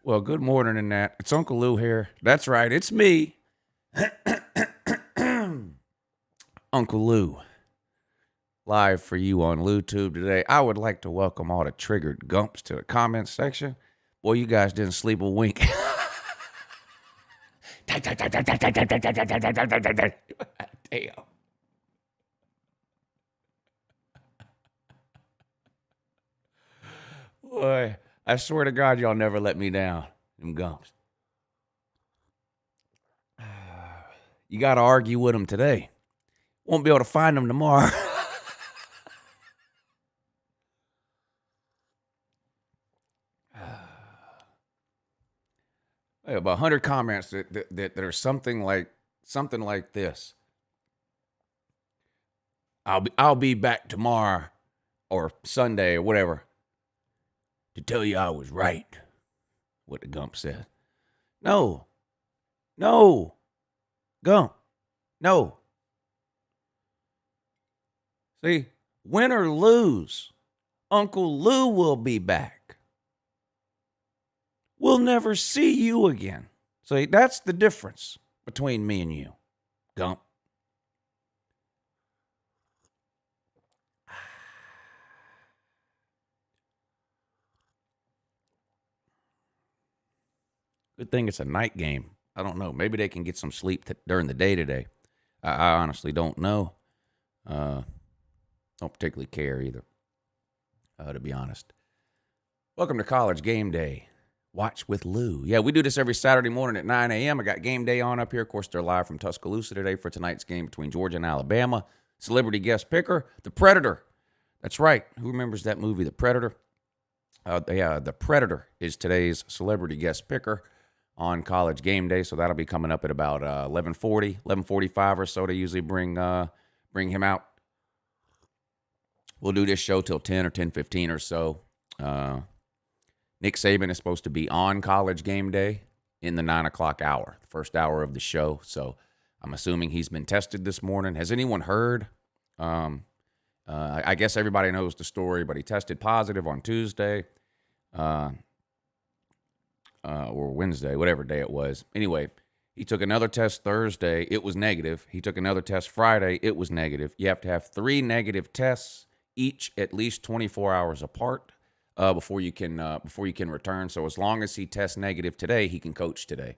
Well, good morning, and that. It's Uncle Lou here. That's right, it's me, Uncle Lou, live for you on LouTube today. I would like to welcome all the triggered gumps to the comments section. Boy, you guys didn't sleep a wink. Damn. Boy, I swear to God, y'all never let me down. Them gumps. You got to argue with them today. Won't be able to find them tomorrow. I have 100 comments that are something like this. I'll be back tomorrow or Sunday or whatever to tell you I was right. What the Gump said. No, Gump, no. See, win or lose, Uncle Lou will be back. We'll never see you again. See, that's the difference between me and you, Gump. Good thing it's a night game. I don't know. Maybe they can get some sleep during the day today. I honestly don't know. Don't particularly care either, to be honest. Welcome to College Game Day. Watch with Lou. Yeah, we do this every Saturday morning at 9 a.m. I got Gameday on up here. Of course, they're live from Tuscaloosa today for tonight's game between Georgia and Alabama. Celebrity guest picker, The Predator. That's right. Who remembers that movie, The Predator? The Predator is today's celebrity guest picker on College Game Day, so that'll be coming up at about 11:40, 11:45 or so. They usually bring him out. We'll do this show till 10 or 10:15 or so. Nick Saban is supposed to be on College Game Day in the 9 o'clock hour, the first hour of the show. So I'm assuming he's been tested this morning. Has anyone heard? I guess everybody knows the story, but he tested positive on Tuesday or Wednesday, whatever day it was. Anyway, he took another test Thursday. It was negative. He took another test Friday. It was negative. You have to have 3 negative tests, each at least 24 hours apart, before you can return. So as long as he tests negative today, he can coach today.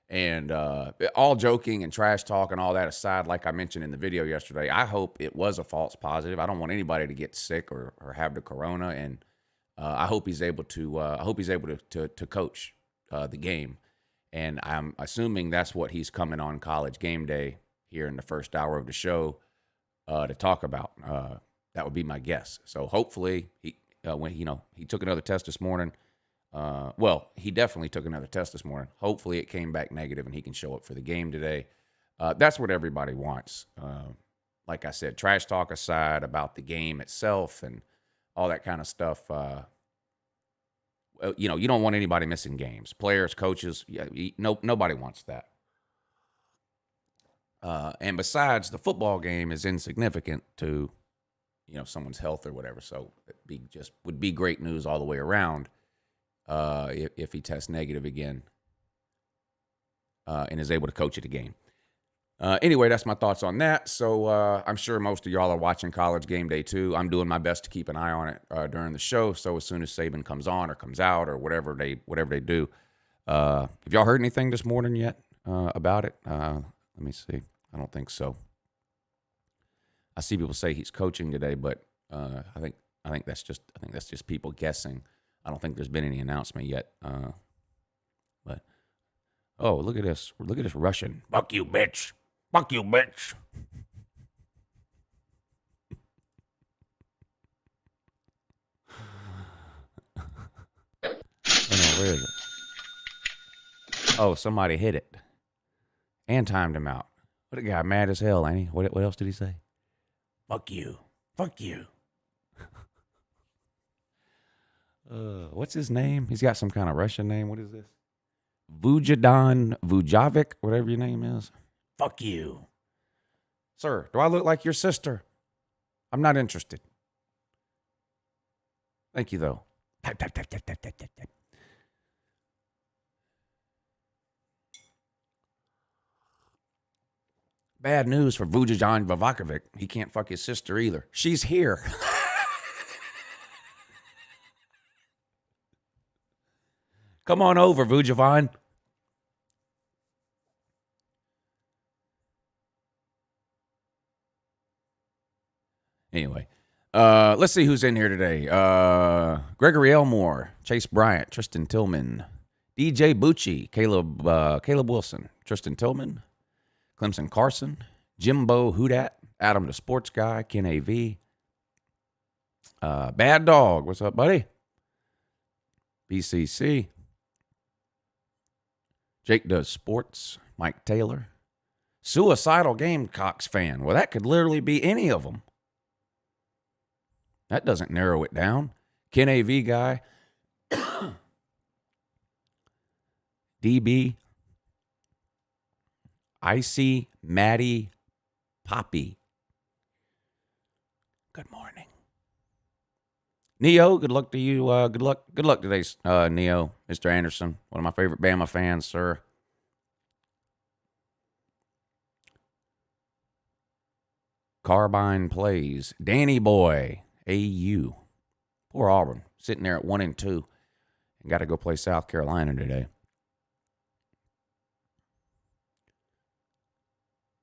And all joking and trash talk and all that aside, like I mentioned in the video yesterday, I hope it was a false positive. I don't want anybody to get sick or have the corona, and I hope he's able to coach the game. And I'm assuming that's what he's coming on College Game Day here in the first hour of the show to talk about. That would be my guess. So hopefully he took another test this morning. He definitely took another test this morning. Hopefully it came back negative and he can show up for the game today. That's what everybody wants. Like I said, trash talk aside about the game itself and all that kind of stuff. You don't want anybody missing games. Players, coaches, nobody wants that. And besides, the football game is insignificant to, someone's health or whatever. So it would be great news all the way around. If he tests negative again and is able to coach at the game. Anyway, that's my thoughts on that. So I'm sure most of y'all are watching College Game Day too. I'm doing my best to keep an eye on it during the show. So as soon as Saban comes on or comes out or whatever they do, have y'all heard anything this morning yet about it? Let me see. I don't think so. I see people say he's coaching today, but I think that's just people guessing. I don't think there's been any announcement yet. But look at this. Look at this Russian. Fuck you, bitch. Fuck you, bitch. Where is it? Oh, somebody hit it and timed him out. What a guy, mad as hell, ain't he? What else did he say? Fuck you. Fuck you. What's his name? He's got some kind of Russian name. What is this? Vujovic, whatever your name is. Fuck you. Sir, do I look like your sister? I'm not interested. Thank you, though. Bad news for Vujajan Vavakovic. He can't fuck his sister either. She's here. Come on over, Vujavan. Anyway, let's see who's in here today. Gregory Elmore, Chase Bryant, Tristan Tillman, DJ Bucci, Caleb Wilson, Tristan Tillman, Clemson Carson, Jimbo Houdat, Adam the Sports Guy, Ken AV, Bad Dog, what's up, buddy? BCC, Jake Does Sports, Mike Taylor, Suicidal Gamecocks fan. Well, that could literally be any of them. That doesn't narrow it down. Ken AV guy, DB, Icy, Maddie, Poppy. Good morning. Neo, good luck to you. Good luck today, Neo. Mr. Anderson, one of my favorite Bama fans, sir. Carbine plays. Danny Boy, AU. Poor Auburn, sitting there at 1-2, and got to go play South Carolina today.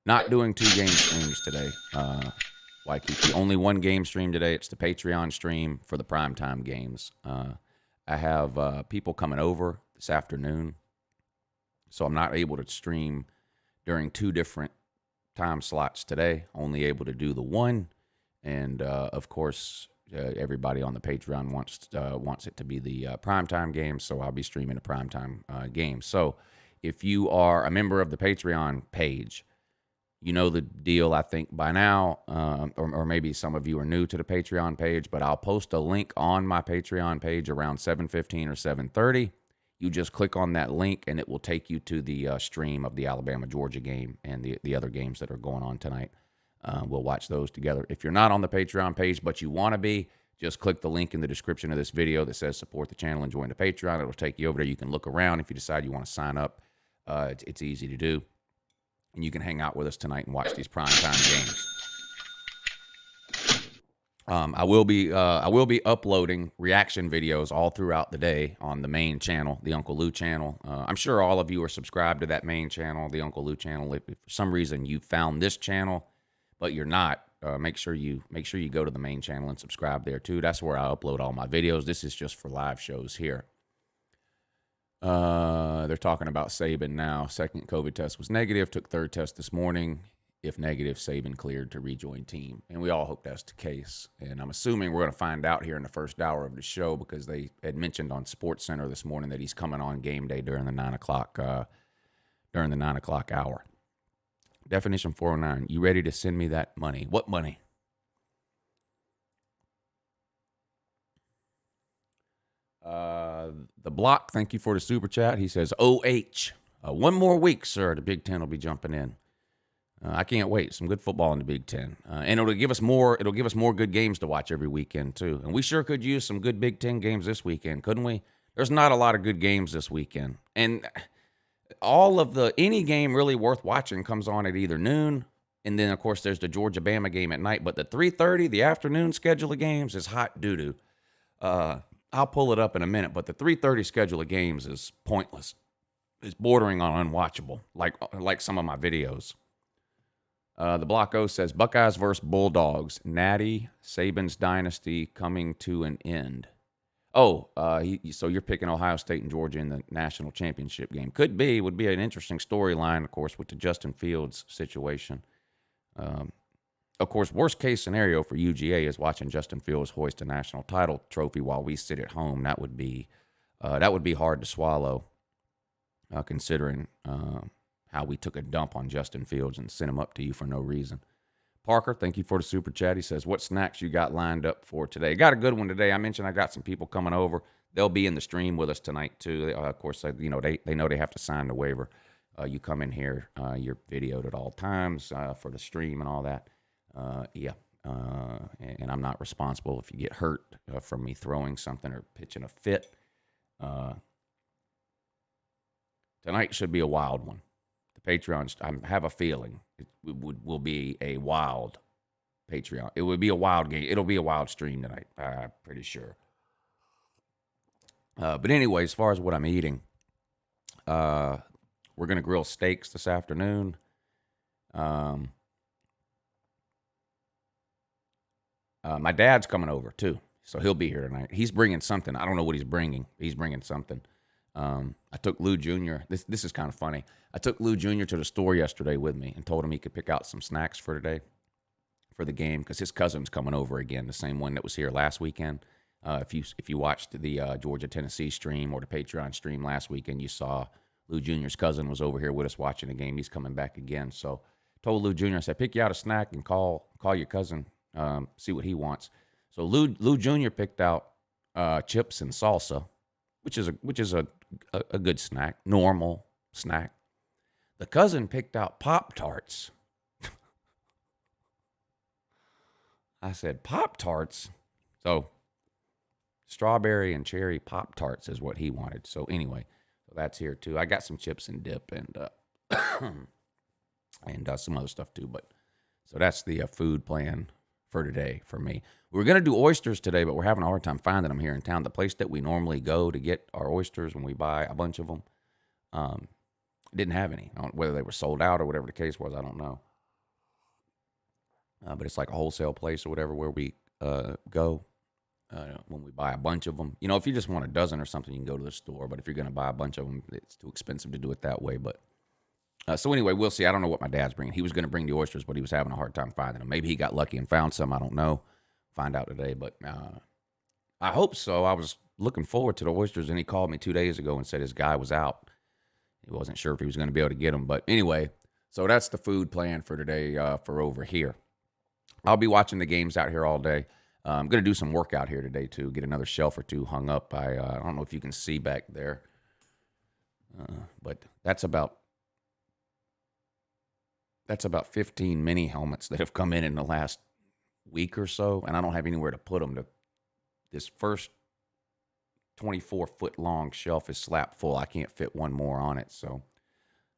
Not doing 2 game streams today. Waikiki. Only 1 game stream today. It's the Patreon stream for the primetime games. I have people coming over this afternoon, so I'm not able to stream during 2 different time slots today. Only able to do the one, and of course, everybody on the Patreon wants it to be the primetime game, so I'll be streaming the primetime game. So if you are a member of the Patreon page, you know the deal, I think, by now, or maybe some of you are new to the Patreon page, but I'll post a link on my Patreon page around 7:15 or 7:30. You just click on that link, and it will take you to the stream of the Alabama-Georgia game and the other games that are going on tonight. We'll watch those together. If you're not on the Patreon page, but you want to be, just click the link in the description of this video that says support the channel and join the Patreon. It'll take you over there. You can look around. If you decide you want to sign up, it's easy to do. And you can hang out with us tonight and watch these primetime games. I will be uploading reaction videos all throughout the day on the main channel, the Uncle Lou channel. I'm sure all of you are subscribed to that main channel, the Uncle Lou channel. If for some reason you found this channel, but you're not, make sure you go to the main channel and subscribe there too. That's where I upload all my videos. This is just for live shows here. They're talking about Saban now. Second COVID test was negative. Took third test this morning. If negative, Saban cleared to rejoin team. And we all hope that's the case. And I'm assuming we're going to find out here in the first hour of the show, because they had mentioned on Sports Center this morning that he's coming on game day during the 9 o'clock hour. Definition 409. You ready to send me that money? What money? The Block, thank you for the super chat. He says, OH, 1 more week, sir. The Big Ten will be jumping in. I can't wait. Some good football in the Big Ten, and it'll give us more good games to watch every weekend too. And we sure could use some good Big Ten games this weekend, couldn't we? There's not a lot of good games this weekend, and any game really worth watching comes on at either noon, and then of course there's the Georgia-Bama game at night. But the 3:30, the afternoon schedule of games is hot doo-doo. I'll pull it up in a minute, but the 3:30 schedule of games is pointless. It's bordering on unwatchable, like some of my videos. The Block O says, Buckeyes versus Bulldogs. Natty, Saban's dynasty coming to an end. Oh, so you're picking Ohio State and Georgia in the national championship game. Would be an interesting storyline, of course, with the Justin Fields situation. Of course, worst case scenario for UGA is watching Justin Fields hoist a national title trophy while we sit at home. That would be hard to swallow, considering how we took a dump on Justin Fields and sent him up to you for no reason. Parker, thank you for the super chat. He says, what snacks you got lined up for today? Got a good one today. I mentioned I got some people coming over. They'll be in the stream with us tonight too. Of course, they know they have to sign the waiver. You come in here, you're videoed at all times for the stream and all that. And I'm not responsible if you get hurt from me throwing something or pitching a fit. Tonight should be a wild one. The Patreon, I have a feeling it will be a wild Patreon. It would be a wild game. It'll be a wild stream tonight. I'm pretty sure. But anyway, as far as what I'm eating, we're going to grill steaks this afternoon. My dad's coming over too, so he'll be here tonight. He's bringing something. I don't know what he's bringing. He's bringing something. I took Lou Jr. This is kind of funny. I took Lou Jr. to the store yesterday with me and told him he could pick out some snacks for today for the game because his cousin's coming over again, the same one that was here last weekend. If you watched the Georgia-Tennessee stream or the Patreon stream last weekend, you saw Lou Jr.'s cousin was over here with us watching the game. He's coming back again. So told Lou Jr., I said, pick you out a snack and call your cousin, see what he wants. So Lou Jr. picked out chips and salsa, which is a good snack, normal snack. The cousin picked out Pop-Tarts. I said, Pop-Tarts? So strawberry and cherry Pop-Tarts is what he wanted. So anyway, so that's here too. I got some chips and dip and and some other stuff too. But so that's the food plan for today for me. We were going to do oysters today, but we're having a hard time finding them here in town. The place that we normally go to get our oysters when we buy a bunch of them didn't have any. Whether they were sold out or whatever the case was, I don't know. But it's like a wholesale place or whatever where we go when we buy a bunch of them. You know, if you just want a dozen or something, you can go to the store. But if you're going to buy a bunch of them, it's too expensive to do it that way. But so anyway, we'll see. I don't know what my dad's bringing. He was going to bring the oysters, but he was having a hard time finding them. Maybe he got lucky and found some. I don't know. Find out today. But I hope so. I was looking forward to the oysters, and he called me 2 days ago and said his guy was out. He wasn't sure if he was going to be able to get them. But anyway, so that's the food plan for today for over here. I'll be watching the games out here all day. I'm going to do some work out here today, too. Get another shelf or two hung up. I don't know if you can see back there. But that's about 15 mini helmets that have come in the last week or so, and I don't have anywhere to put them. This first 24-foot long shelf is slapped full. I can't fit one more on it, so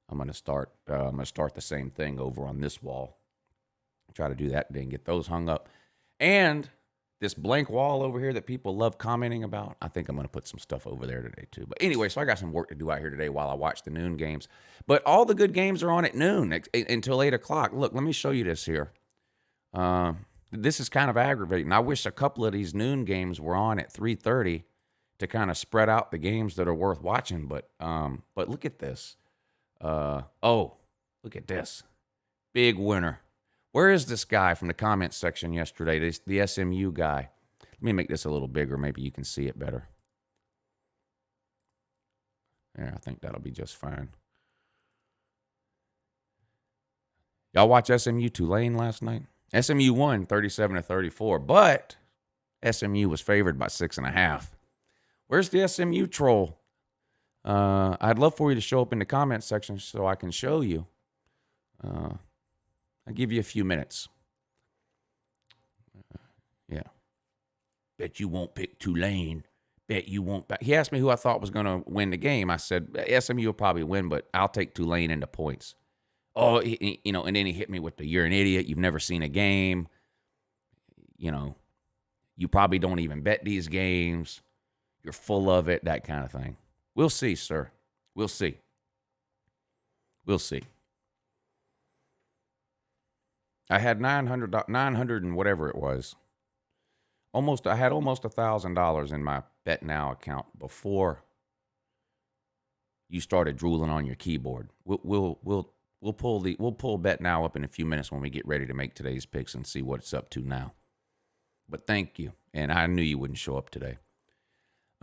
I'm going to start the same thing over on this wall. Try to do that today and get those hung up. And this blank wall over here that people love commenting about, I think I'm going to put some stuff over there today too. But anyway, so I got some work to do out here today while I watch the noon games. But all the good games are on at noon until 8 o'clock. Look, let me show you this here. This is kind of aggravating. I wish a couple of these noon games were on at 3:30 to kind of spread out the games that are worth watching. But look at this. Look at this. Big winner. Where is this guy from the comments section yesterday, the SMU guy? Let me make this a little bigger. Maybe you can see it better. Yeah, I think that'll be just fine. Y'all watch SMU Tulane last night? SMU won 37-34, but SMU was favored by 6.5. Where's the SMU troll? I'd love for you to show up in the comments section so I can show you. I'll give you a few minutes. Yeah. Bet you won't pick Tulane. Bet you won't. He asked me who I thought was going to win the game. I said, SMU will probably win, but I'll take Tulane into points. Oh, and then he hit me with the, you're an idiot. You've never seen a game. You probably don't even bet these games. You're full of it, that kind of thing. We'll see, sir. We'll see. We'll see. I had 900 and whatever it was. I had almost $1,000 in my Bet Now account before you started drooling on your keyboard. We'll pull Bet Now up in a few minutes when we get ready to make today's picks and see what it's up to now. But thank you, and I knew you wouldn't show up today.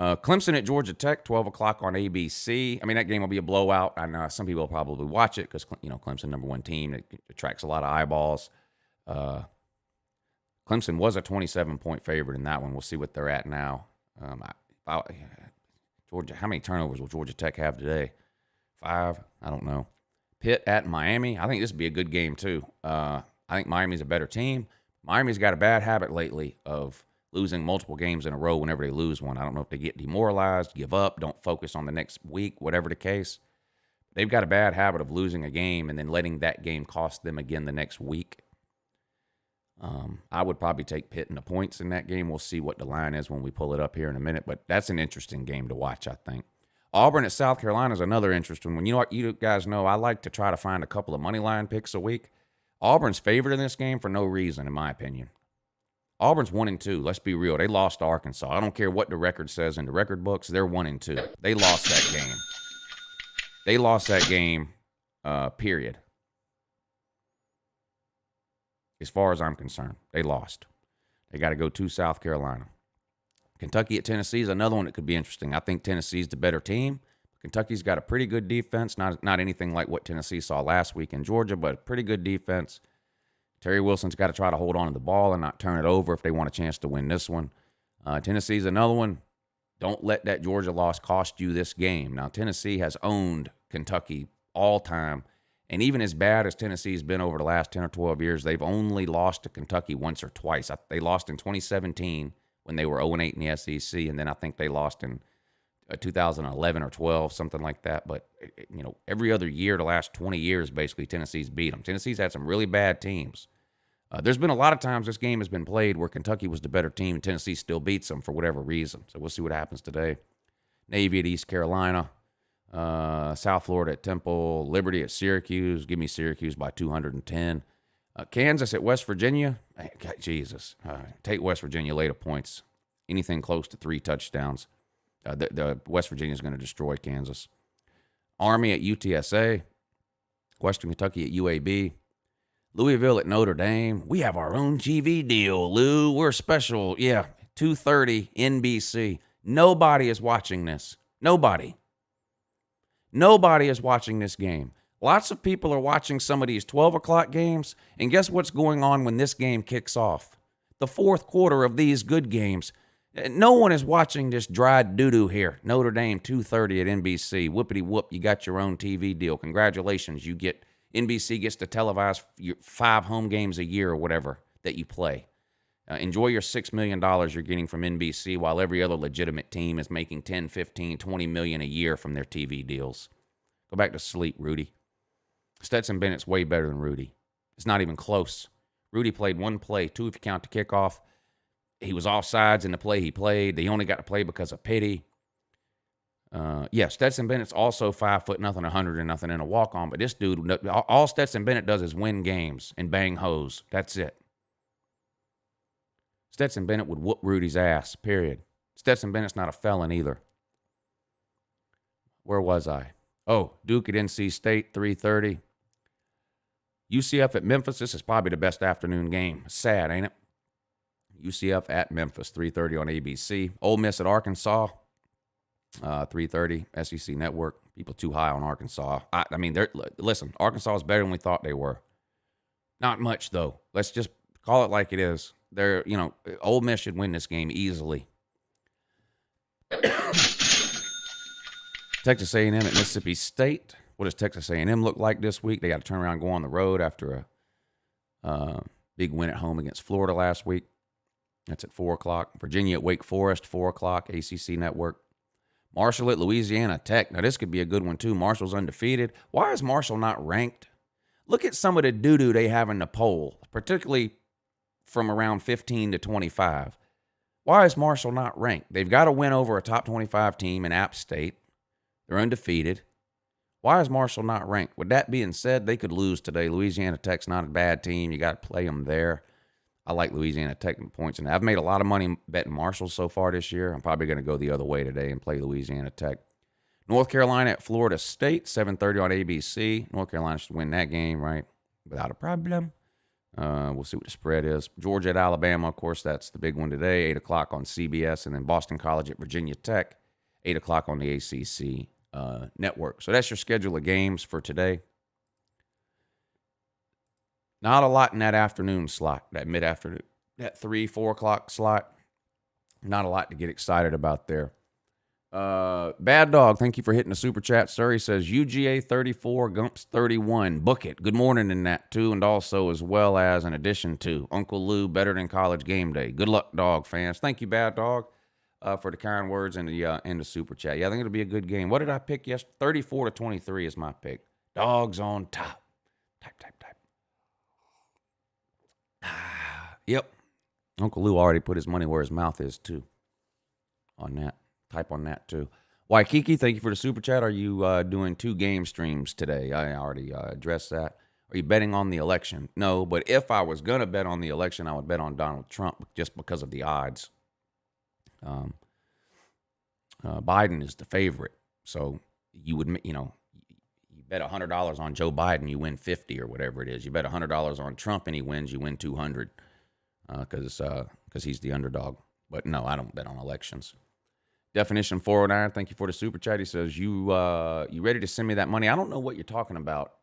Clemson at Georgia Tech, 12 o'clock on ABC. I mean, that game will be a blowout. I know some people will probably watch it because, Clemson, number one team. It attracts a lot of eyeballs. Clemson was a 27-point favorite in that one. We'll see what they're at now. Georgia, how many turnovers will Georgia Tech have today? 5? I don't know. Pitt at Miami. I think this would be a good game, too. I think Miami's a better team. Miami's got a bad habit lately of losing multiple games in a row whenever they lose one. I don't know if they get demoralized, give up, don't focus on the next week, whatever the case. They've got a bad habit of losing a game and then letting that game cost them again the next week. I would probably take Pitt in the points in that game. We'll see what the line is when we pull it up here in a minute, but that's an interesting game to watch, I think. Auburn at South Carolina is another interesting one. You know what? You guys know I like to try to find a couple of money line picks a week. Auburn's favored in this game for no reason, in my opinion. Auburn's 1-2. Let's be real. They lost to Arkansas. I don't care what the record says in the record books. They're 1-2. They lost that game. They lost that game, period. As far as I'm concerned, they lost. They got to go to South Carolina. Kentucky at Tennessee is another one that could be interesting. I think Tennessee's the better team. Kentucky's got a pretty good defense. Not anything like what Tennessee saw last week in Georgia, but a pretty good defense. Terry Wilson's got to try to hold on to the ball and not turn it over if they want a chance to win this one. Tennessee's another one. Don't let that Georgia loss cost you this game. Now, Tennessee has owned Kentucky all time. And even as bad as Tennessee's been over the last 10 or 12 years, they've only lost to Kentucky once or twice. They lost in 2017 when they were 0-8 in the SEC, and then I think they lost in 2011 or 12, something like that. But, you know, every other year, the last 20 years, basically, Tennessee's beat them. Tennessee's had some really bad teams. There's been a lot of times this game has been played where Kentucky was the better team and Tennessee still beats them for whatever reason. So we'll see what happens today. Navy at East Carolina. South Florida at Temple, Liberty at Syracuse. Give me Syracuse by 210. Kansas at West Virginia. God, Jesus. Take West Virginia late of points. Anything close to 3 touchdowns. The West Virginia is going to destroy Kansas. Army at UTSA. Western Kentucky at UAB. Louisville at Notre Dame. We have our own TV deal, Lou. We're special. Yeah, 2:30 NBC. Nobody is watching this. Nobody. Nobody is watching this game. Lots of people are watching some of these 12 o'clock games, and guess what's going on when this game kicks off? The fourth quarter of these good games. No one is watching this dried doo-doo here. Notre Dame, 2:30 at NBC. Whoopity-whoop, you got your own TV deal. Congratulations. NBC gets to televise your 5 home games a year or whatever that you play. Enjoy your $6 million you're getting from NBC while every other legitimate team is making $10, $15, $20 million a year from their TV deals. Go back to sleep, Rudy. Stetson Bennett's way better than Rudy. It's not even close. Rudy played 1 play, 2 if you count the kickoff. He was offsides in the play he played. He only got to play because of pity. Stetson Bennett's also 5'0", 100 and nothing in a walk-on, but this dude, all Stetson Bennett does is win games and bang hoes. That's it. Stetson Bennett would whoop Rudy's ass, period. Stetson Bennett's not a felon either. Where was I? Oh, Duke at NC State, 3:30. UCF at Memphis. This is probably the best afternoon game. Sad, ain't it? UCF at Memphis, 3:30 on ABC. Ole Miss at Arkansas, 3:30, SEC Network. People too high on Arkansas. I mean, listen, Arkansas is better than we thought they were. Not much, though. Let's just call it like it is. Ole Miss should win this game easily. Texas A&M at Mississippi State. What does Texas A&M look like this week? They got to turn around and go on the road after a big win at home against Florida last week. That's at 4 o'clock. Virginia at Wake Forest, 4 o'clock, ACC Network. Marshall at Louisiana Tech. Now, this could be a good one, too. Marshall's undefeated. Why is Marshall not ranked? Look at some of the doo-doo they have in the poll, particularly from around 15 to 25. Why is Marshall not ranked? They've got to win over a top 25 team in App State. They're undefeated. Why is Marshall not ranked? With that being said, they could lose today. Louisiana Tech's not a bad team. You got to play them there. I like Louisiana Tech in points, and I've made a lot of money betting Marshall so far this year. I'm probably going to go the other way today and play Louisiana Tech. North Carolina at Florida State, 7:30 on ABC. North Carolina should win that game, right? Without a problem. We'll see what the spread is. Georgia at Alabama, of course, that's the big one today, 8 o'clock on CBS. And then Boston College at Virginia Tech, 8 o'clock on the ACC network. So that's your schedule of games for today. Not a lot in that afternoon slot, that mid-afternoon, that 3, 4 o'clock slot. Not a lot to get excited about there. Bad Dog, thank you for hitting the super chat, sir. He says, UGA 34, Gumps 31. Book it. Good morning in that, too, and also as well as in addition to UNCLELOU, better than college game day. Good luck, Dog fans. Thank you, Bad Dog. for the kind words and the super chat. Yeah, I think it'll be a good game. What did I pick yesterday? 34-23 is my pick. Dogs on top. Type. Yep. Uncle Lou already put his money where his mouth is, too. On that. Type on that, too. Waikiki, thank you for the super chat. Are you doing 2 game streams today? I already addressed that. Are you betting on the election? No, but if I was going to bet on the election, I would bet on Donald Trump just because of the odds. Biden is the favorite. So you would, you bet $100 on Joe Biden, you win 50 or whatever it is. You bet $100 on Trump and he wins, you win 200 because he's the underdog. But no, I don't bet on elections. Definition 409, thank you for the super chat. He says, you ready to send me that money? I don't know what you're talking about.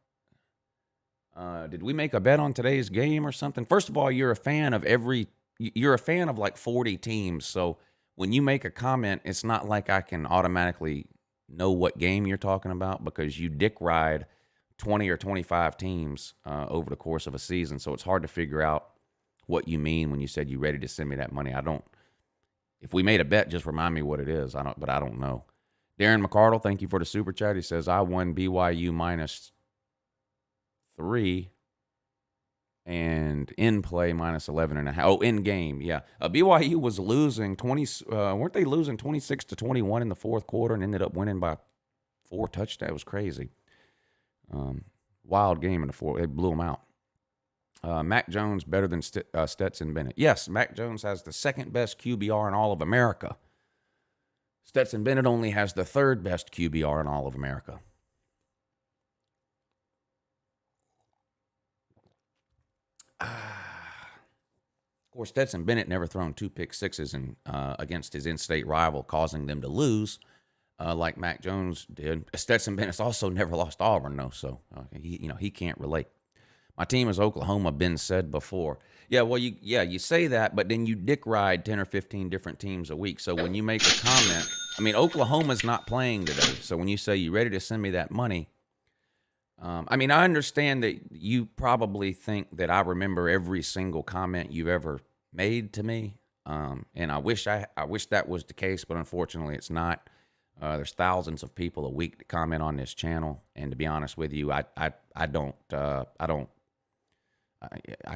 Did we make a bet on today's game or something? First of all, you're a fan of like 40 teams. So when you make a comment, it's not like I can automatically know what game you're talking about because you dick ride 20 or 25 teams over the course of a season. So it's hard to figure out what you mean when you said you ready to send me that money. If we made a bet, just remind me what it is. But I don't know. Darren McCardle, thank you for the super chat. He says, I won BYU -3 and in play -11.5. Oh, in game, yeah. BYU was losing 20. Weren't they losing 26-21 in the fourth quarter and ended up winning by 4 touchdowns? It was crazy. Wild game in the fourth. They blew them out. Mac Jones better than Stetson Bennett. Yes, Mac Jones has the second best QBR in all of America. Stetson Bennett only has the third best QBR in all of America. Of course, Stetson Bennett never thrown 2 pick sixes against his in-state rival, causing them to lose like Mac Jones did. Stetson Bennett's also never lost Auburn, though, so he can't relate. My team is Oklahoma, been said before. Yeah, well, you say that, but then you dick ride 10 or 15 different teams a week. So when you make a comment, Oklahoma's not playing today. So when you say you ready to send me that money, I understand that you probably think that I remember every single comment you've ever made to me, and I wish that was the case, but unfortunately, it's not. There's thousands of people a week that comment on this channel, and to be honest with you, I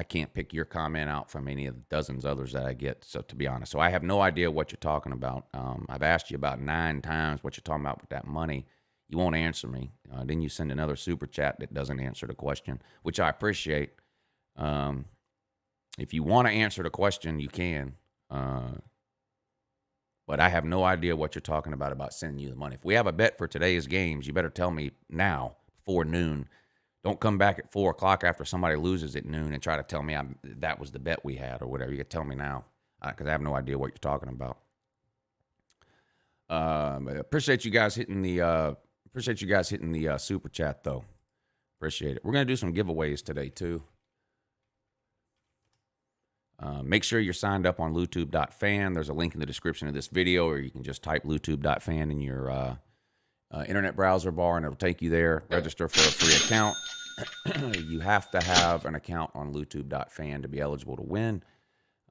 can't pick your comment out from any of the dozens others that I get. So to be honest, so I have no idea what you're talking about. I've asked you about 9 times what you're talking about with that money. You won't answer me. Then you send another super chat that doesn't answer the question, which I appreciate. If you want to answer the question, you can. But I have no idea what you're talking about sending you the money. If we have a bet for today's games, you better tell me now before noon. Don't come back at 4 o'clock after somebody loses at noon and try to tell me that was the bet we had or whatever. You can tell me now because I have no idea what you're talking about. Appreciate you guys hitting the super chat though. Appreciate it. We're gonna do some giveaways today too. Make sure you're signed up on lutube.fan. There's a link in the description of this video, or you can just type lutube.fan in your internet browser bar, and it'll take you there. Register for a free account. You have to have an account on lutube.fan to be eligible to win.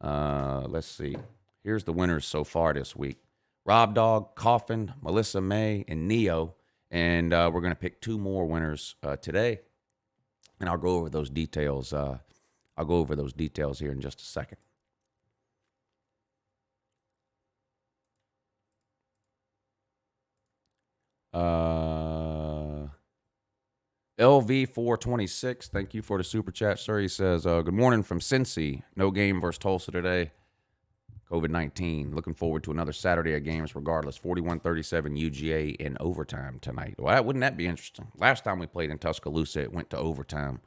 Let's see. Here's the winners so far this week. Rob Dog, Coffin, Melissa May, and Neo. And we're going to pick 2 more winners today. And I'll go over those details. Here in just a second. LV426, thank you for the super chat, sir. He says, good morning from Cincy. No game versus Tulsa today. COVID-19. Looking forward to another Saturday of games regardless. 41-37 UGA in overtime tonight. Well, wouldn't that be interesting? Last time we played in Tuscaloosa, it went to overtime.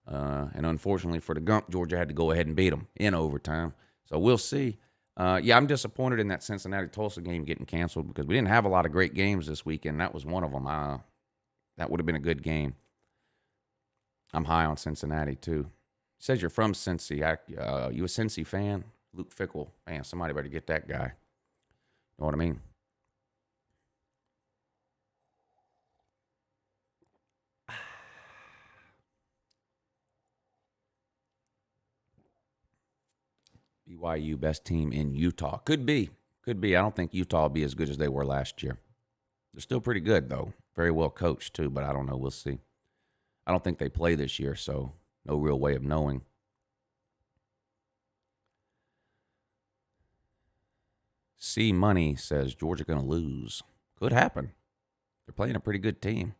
And unfortunately for the Gump, Georgia had to go ahead and beat them in overtime. So we'll see. I'm disappointed in that Cincinnati-Tulsa game getting canceled because we didn't have a lot of great games this weekend. That was one of them. That would have been a good game. I'm high on Cincinnati, too. Says you're from Cincy. You a Cincy fan? Luke Fickle. Man, somebody better get that guy. Know what I mean? BYU best team in Utah. Could be. Could be. I don't think Utah will be as good as they were last year. They're still pretty good, though. Very well coached, too, but I don't know. We'll see. I don't think they play this year, so no real way of knowing. C Money says Georgia going to lose. Could happen. They're playing a pretty good team.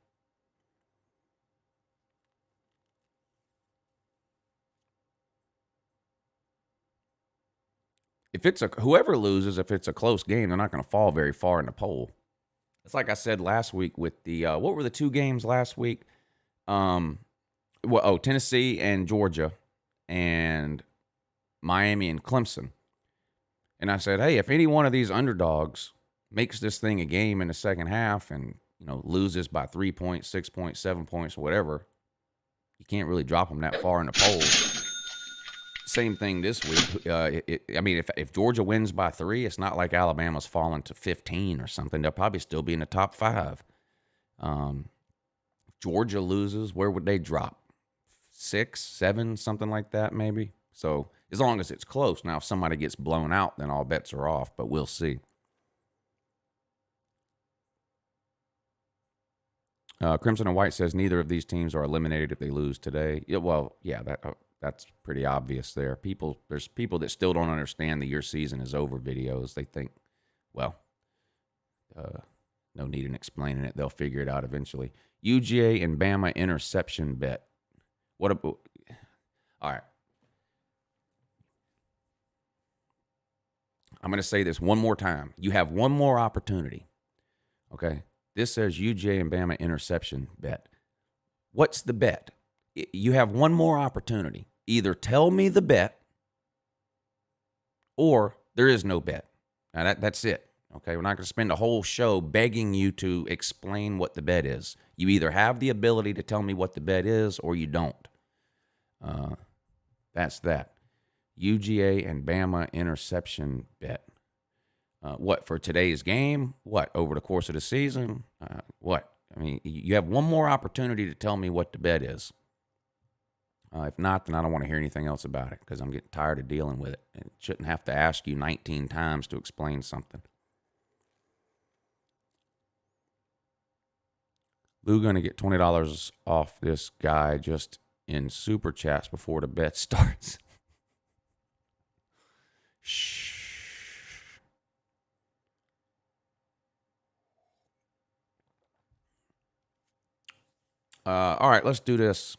If it's whoever loses, if it's a close game, they're not going to fall very far in the poll. It's like I said last week with the what were the two games last week? Tennessee and Georgia, and Miami and Clemson. And I said, hey, if any one of these underdogs makes this thing a game in the second half and loses by 3 points, 6 points, 7 points, whatever, you can't really drop them that far in the polls. Same thing this week. If Georgia wins by 3, it's not like Alabama's fallen to 15 or something. They'll probably still be in the top 5. Georgia loses, where would they drop? 6, 7, something like that, maybe. So as long as it's close. Now, if somebody gets blown out, then all bets are off. But we'll see. Crimson and White says neither of these teams are eliminated if they lose today. That's pretty obvious there. There's people that still don't understand the your season is over videos. They think, no need in explaining it. They'll figure it out eventually. UGA and Bama interception bet. All right. I'm going to say this one more time. You have one more opportunity. Okay? This says UGA and Bama interception bet. What's the bet? You have one more opportunity. Either tell me the bet or there is no bet. Now, that's it. Okay? We're not going to spend a whole show begging you to explain what the bet is. You either have the ability to tell me what the bet is or you don't. That's that. UGA and Bama interception bet. What, for today's game? What, over the course of the season? What? I mean, you have one more opportunity to tell me what the bet is. If not, then I don't want to hear anything else about it because I'm getting tired of dealing with it. And shouldn't have to ask you 19 times to explain something. Lou going to get $20 off this guy just in super chats before the bet starts. Shh. All right, let's do this.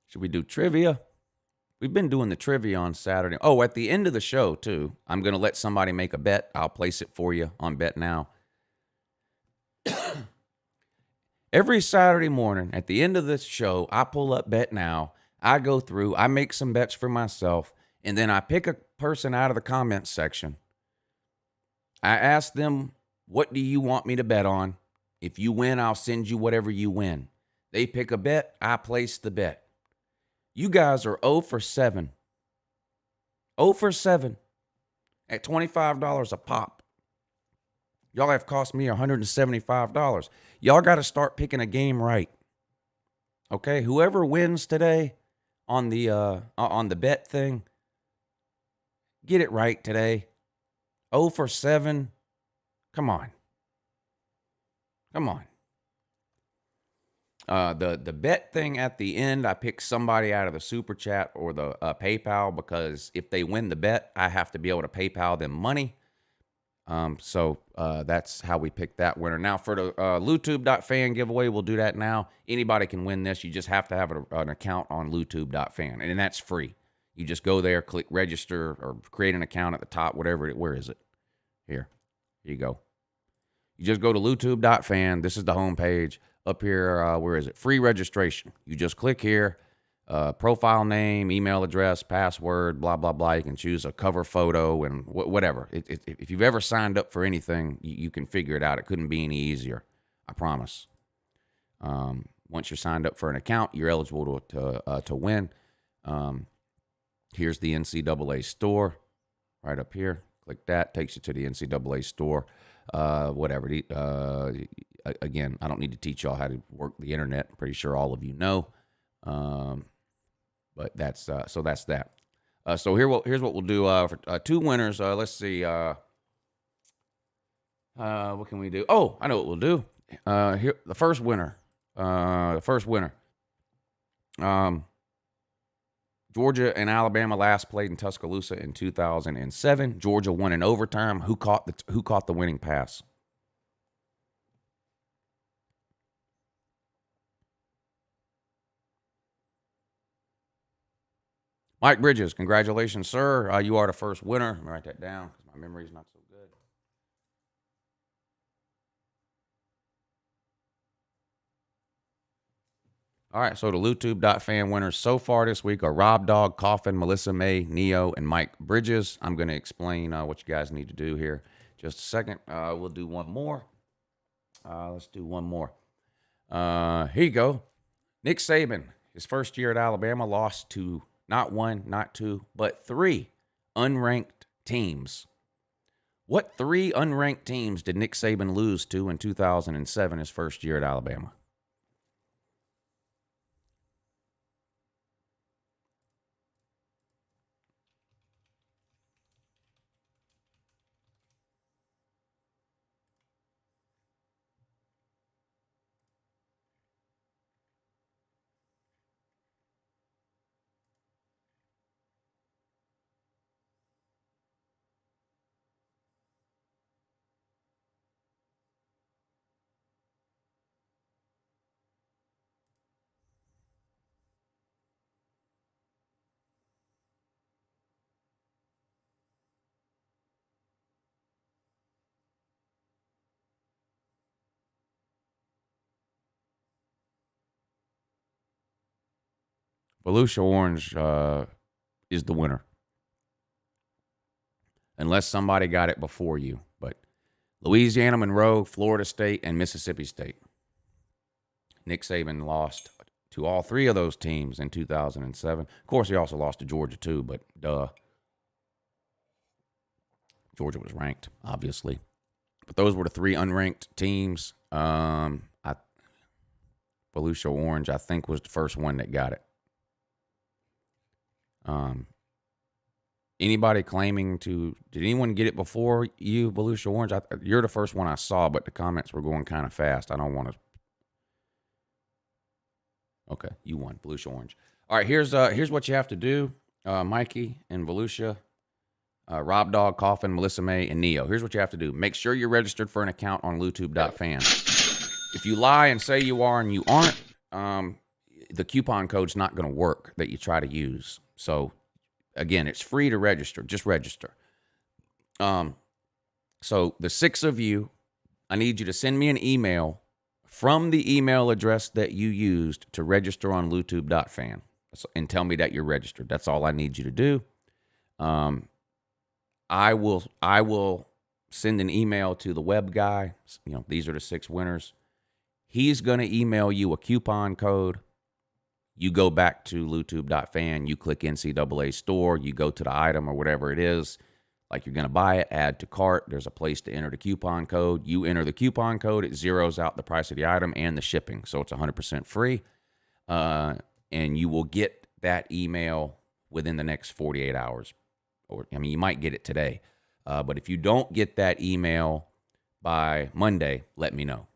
Should we do trivia? We've been doing the trivia on Saturday. Oh, at the end of the show, too, I'm going to let somebody make a bet. I'll place it for you on Bet Now. Every Saturday morning, at the end of this show, I pull up Bet Now. I go through, I make some bets for myself, and then I pick a person out of the comments section. I ask them, what do you want me to bet on? If you win, I'll send you whatever you win. They pick a bet, I place the bet. You guys are 0 for 7. 0 for 7 at $25 a pop. Y'all have cost me $175. Y'all got to start picking a game right. Okay, whoever wins today on the bet thing, get it right today. 0 for 7. Come on. The bet thing at the end, I pick somebody out of the super chat or the PayPal because if they win the bet, I have to be able to PayPal them money. So that's how we pick that winner. Now for the LouTube.fan giveaway, we'll do that now. Anybody can win this. You just have to have an account on LouTube.fan, and that's free. You just go there, click register, or create an account at the top, whatever. Where is it? Here you go. You just go to LouTube.fan. This is the homepage. Up here, where is it? Free registration. You just click here. Profile name, email address, password, blah, blah, blah. You can choose a cover photo and whatever. If you've ever signed up for anything, you can figure it out. It couldn't be any easier. I promise. Once you're signed up for an account, you're eligible to win. Here's the NCAA store right up here. Click that. Takes you to the NCAA store. Whatever. Again, I don't need to teach y'all how to work the internet. I'm pretty sure all of you know. But that's so that's that. So here's what we'll do for two winners. Let's see. What can we do? Oh, I know what we'll do. Here, the first winner. Georgia and Alabama last played in Tuscaloosa in 2007. Georgia won in overtime. Who caught the winning pass? Mike Bridges, congratulations, sir. You are the first winner. Let me write that down because my memory is not so good. All right, so the LouTube.fan winners so far this week are Rob Dog, Coffin, Melissa May, Neo, and Mike Bridges. I'm going to explain what you guys need to do here. Just a second. We'll do one more. Let's do one more. Here you go. Nick Saban, his first year at Alabama, lost to not one, not two, but three unranked teams. What three unranked teams did Nick Saban lose to in 2007, his first year at Alabama? Volusia Orange is the winner. Unless somebody got it before you. But Louisiana Monroe, Florida State, and Mississippi State. Nick Saban lost to all three of those teams in 2007. Of course, he also lost to Georgia too, but duh. Georgia was ranked, obviously. But those were the three unranked teams. Volusia Orange, I think, was the first one that got it. Anybody claiming to, did anyone get it before you, Volusia Orange? You're the first one I saw, but the comments were going kind of fast. I don't want to. Okay, you won, Volusia Orange. All right, here's what you have to do, Mikey and Volusia, Rob Dog, Coffin, Melissa May, and Neo. Here's what you have to do. Make sure you're registered for an account on LouTube.fan. If you lie and say you are and you aren't, the coupon code's not going to work that you try to use. So, again, it's free to register. Just register. So the six of you, I need you to send me an email from the email address that you used to register on LouTube.fan and tell me that you're registered. That's all I need you to do. I will send an email to the web guy. You know, these are the six winners. He's going to email you a coupon code. You go back to LouTube.fan, you click NCAA store, you go to the item or whatever it is, like you're going to buy it, add to cart. There's a place to enter the coupon code. You enter the coupon code, it zeroes out the price of the item and the shipping, so it's 100% free. And you will get that email within the next 48 hours. You might get it today. But if you don't get that email by Monday, let me know.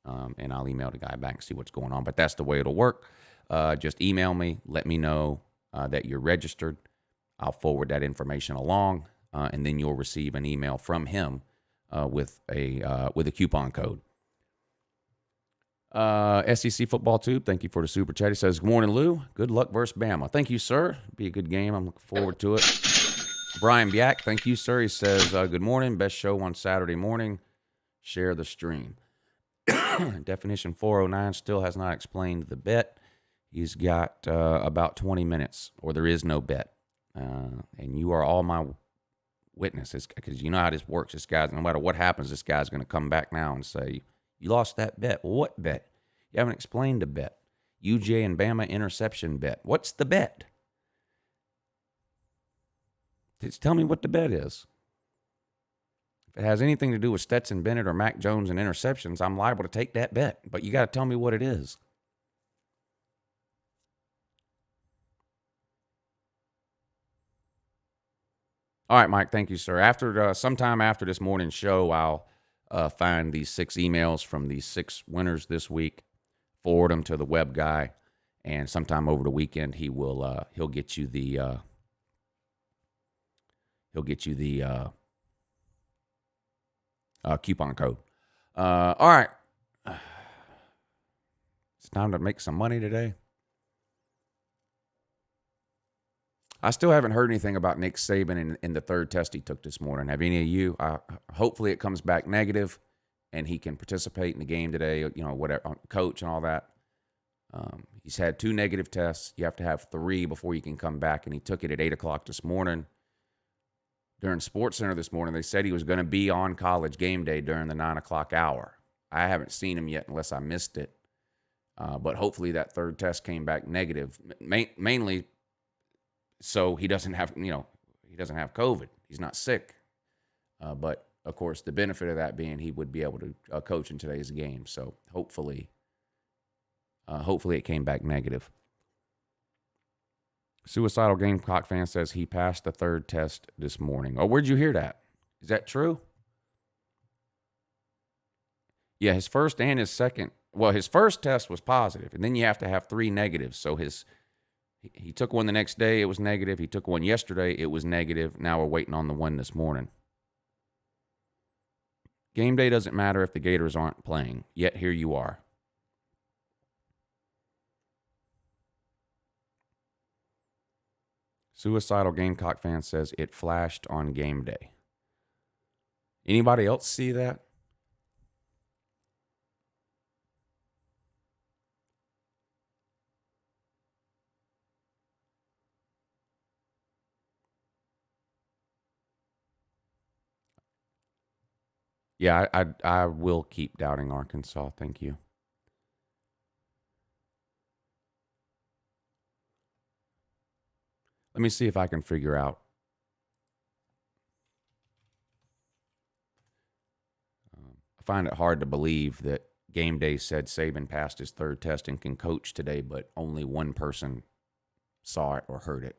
And I'll email the guy back and see what's going on. But that's the way it'll work. Just email me. Let me know that you're registered. I'll forward that information along, and then you'll receive an email from him with a coupon code. SEC Football Tube, thank you for the super chat. He says, "Good morning, Lou. Good luck versus Bama." Thank you, sir. Be a good game. I'm looking forward to it. Brian Biak, thank you, sir. He says, "Good morning. Best show on Saturday morning. Share the stream." Definition 409 still has not explained the bet. He's got about 20 minutes, or there is no bet. And you are all my witnesses, because you know how this works. This guy's, no matter what happens, this guy's going to come back now and say, "You lost that bet." Well, what bet? You haven't explained the bet. UJ and Bama interception bet. What's the bet? Just tell me what the bet is. If it has anything to do with Stetson Bennett or Mac Jones and interceptions, I'm liable to take that bet. But you got to tell me what it is. All right, Mike. Thank you, sir. After sometime after this morning's show, I'll find these 6 emails from these 6 winners this week, forward them to the web guy, and sometime over the weekend he'll get you the coupon code. All right, it's time to make some money today. I still haven't heard anything about Nick Saban in the third test he took this morning. Have any of you? Hopefully it comes back negative and he can participate in the game today, whatever, coach and all that. He's had 2 negative tests. You have to have 3 before you can come back, and he took it at 8 o'clock this morning. During Sports Center this morning, they said he was going to be on College Game Day during the 9 o'clock hour. I haven't seen him yet unless I missed it. But hopefully that third test came back negative, mainly so he doesn't have COVID. He's not sick. But, of course, the benefit of that being he would be able to coach in today's game. So hopefully it came back negative. Suicidal Gamecock fan says he passed the third test this morning. Oh, where'd you hear that? Is that true? Yeah, his first and his second. Well, his first test was positive, and then you have to have 3 negatives. So he took one the next day, it was negative. He took one yesterday, it was negative. Now we're waiting on the one this morning. Game day doesn't matter if the Gators aren't playing, yet here you are. Suicidal Gamecock fan says it flashed on game day. Anybody else see that? Yeah, I will keep doubting Arkansas. Thank you. Let me see if I can figure out. I find it hard to believe that Game Day said Saban passed his third test and can coach today, but only one person saw it or heard it.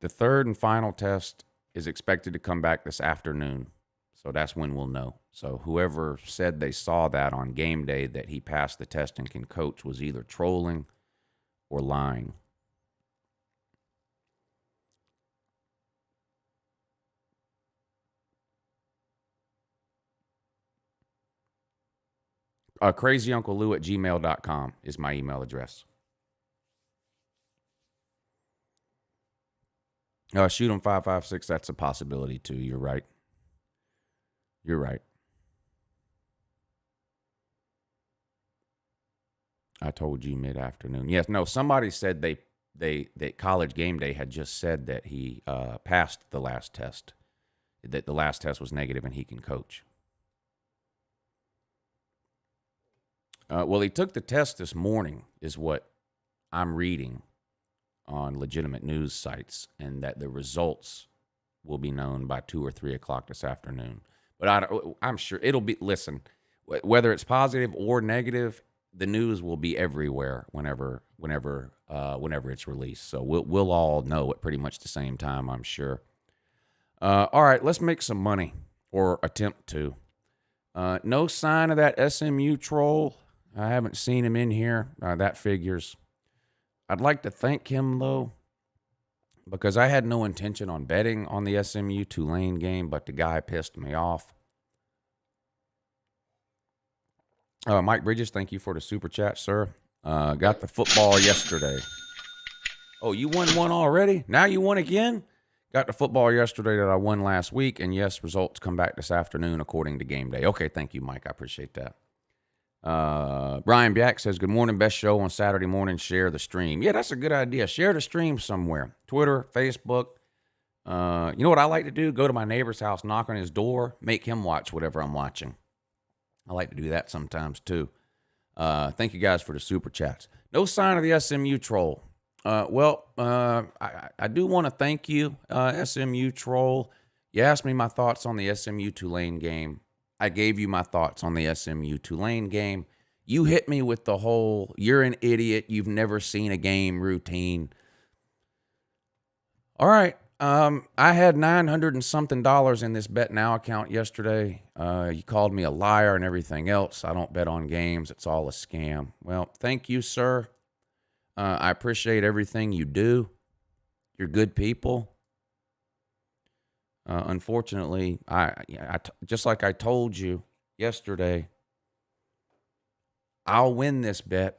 The third and final test is expected to come back this afternoon. So that's when we'll know. So whoever said they saw that on game day that he passed the test and can coach was either trolling or lying. CrazyUncleLou@gmail.com is my email address. Shoot him 556. That's a possibility too. You're right. You're right. I told you mid-afternoon. Yes, no, somebody said that College Game Day had just said that he passed the last test, that the last test was negative and he can coach. Well, he took the test this morning is what I'm reading on legitimate news sites, and that the results will be known by 2 or 3 o'clock this afternoon. But I'm sure it'll be, listen, whether it's positive or negative, the news will be everywhere whenever it's released. So we'll all know at pretty much the same time, I'm sure. All right, let's make some money, or attempt to. No sign of that SMU troll. I haven't seen him in here. That figures. I'd like to thank him, though, because I had no intention on betting on the SMU Tulane game, but the guy pissed me off. Mike Bridges, thank you for the super chat, sir. Got the football yesterday. Oh, you won one already? Now you won again? Got the football yesterday that I won last week, and yes, results come back this afternoon according to Game Day. Okay, thank you, Mike. I appreciate that. Brian Byack says, good morning, best show on Saturday morning. Share the stream. Yeah, that's a good idea. Share the stream somewhere. Twitter, Facebook. You know what I like to do? Go to my neighbor's house, knock on his door, make him watch whatever I'm watching. I like to do that sometimes too. Thank you guys for the super chats. No sign of the SMU troll. I do want to thank you, SMU troll. You asked me my thoughts on the SMU Tulane game. I gave you my thoughts on the SMU Tulane game. You hit me with the whole, you're an idiot. You've never seen a game routine. All right. I had 900 and something dollars in this Bet Now account yesterday. You called me a liar and everything else. I don't bet on games. It's all a scam. Well, thank you, sir. I appreciate everything you do. You're good people. Unfortunately, just like I told you yesterday, I'll win this bet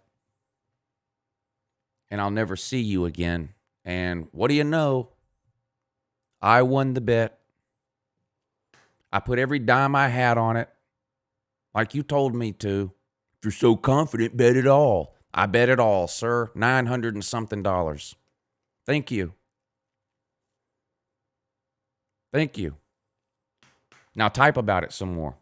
and I'll never see you again. And what do you know? I won the bet. I put every dime I had on it, like you told me to. If you're so confident, bet it all. I bet it all, sir. 900 and something dollars. Thank you. Thank you. Now type about it some more.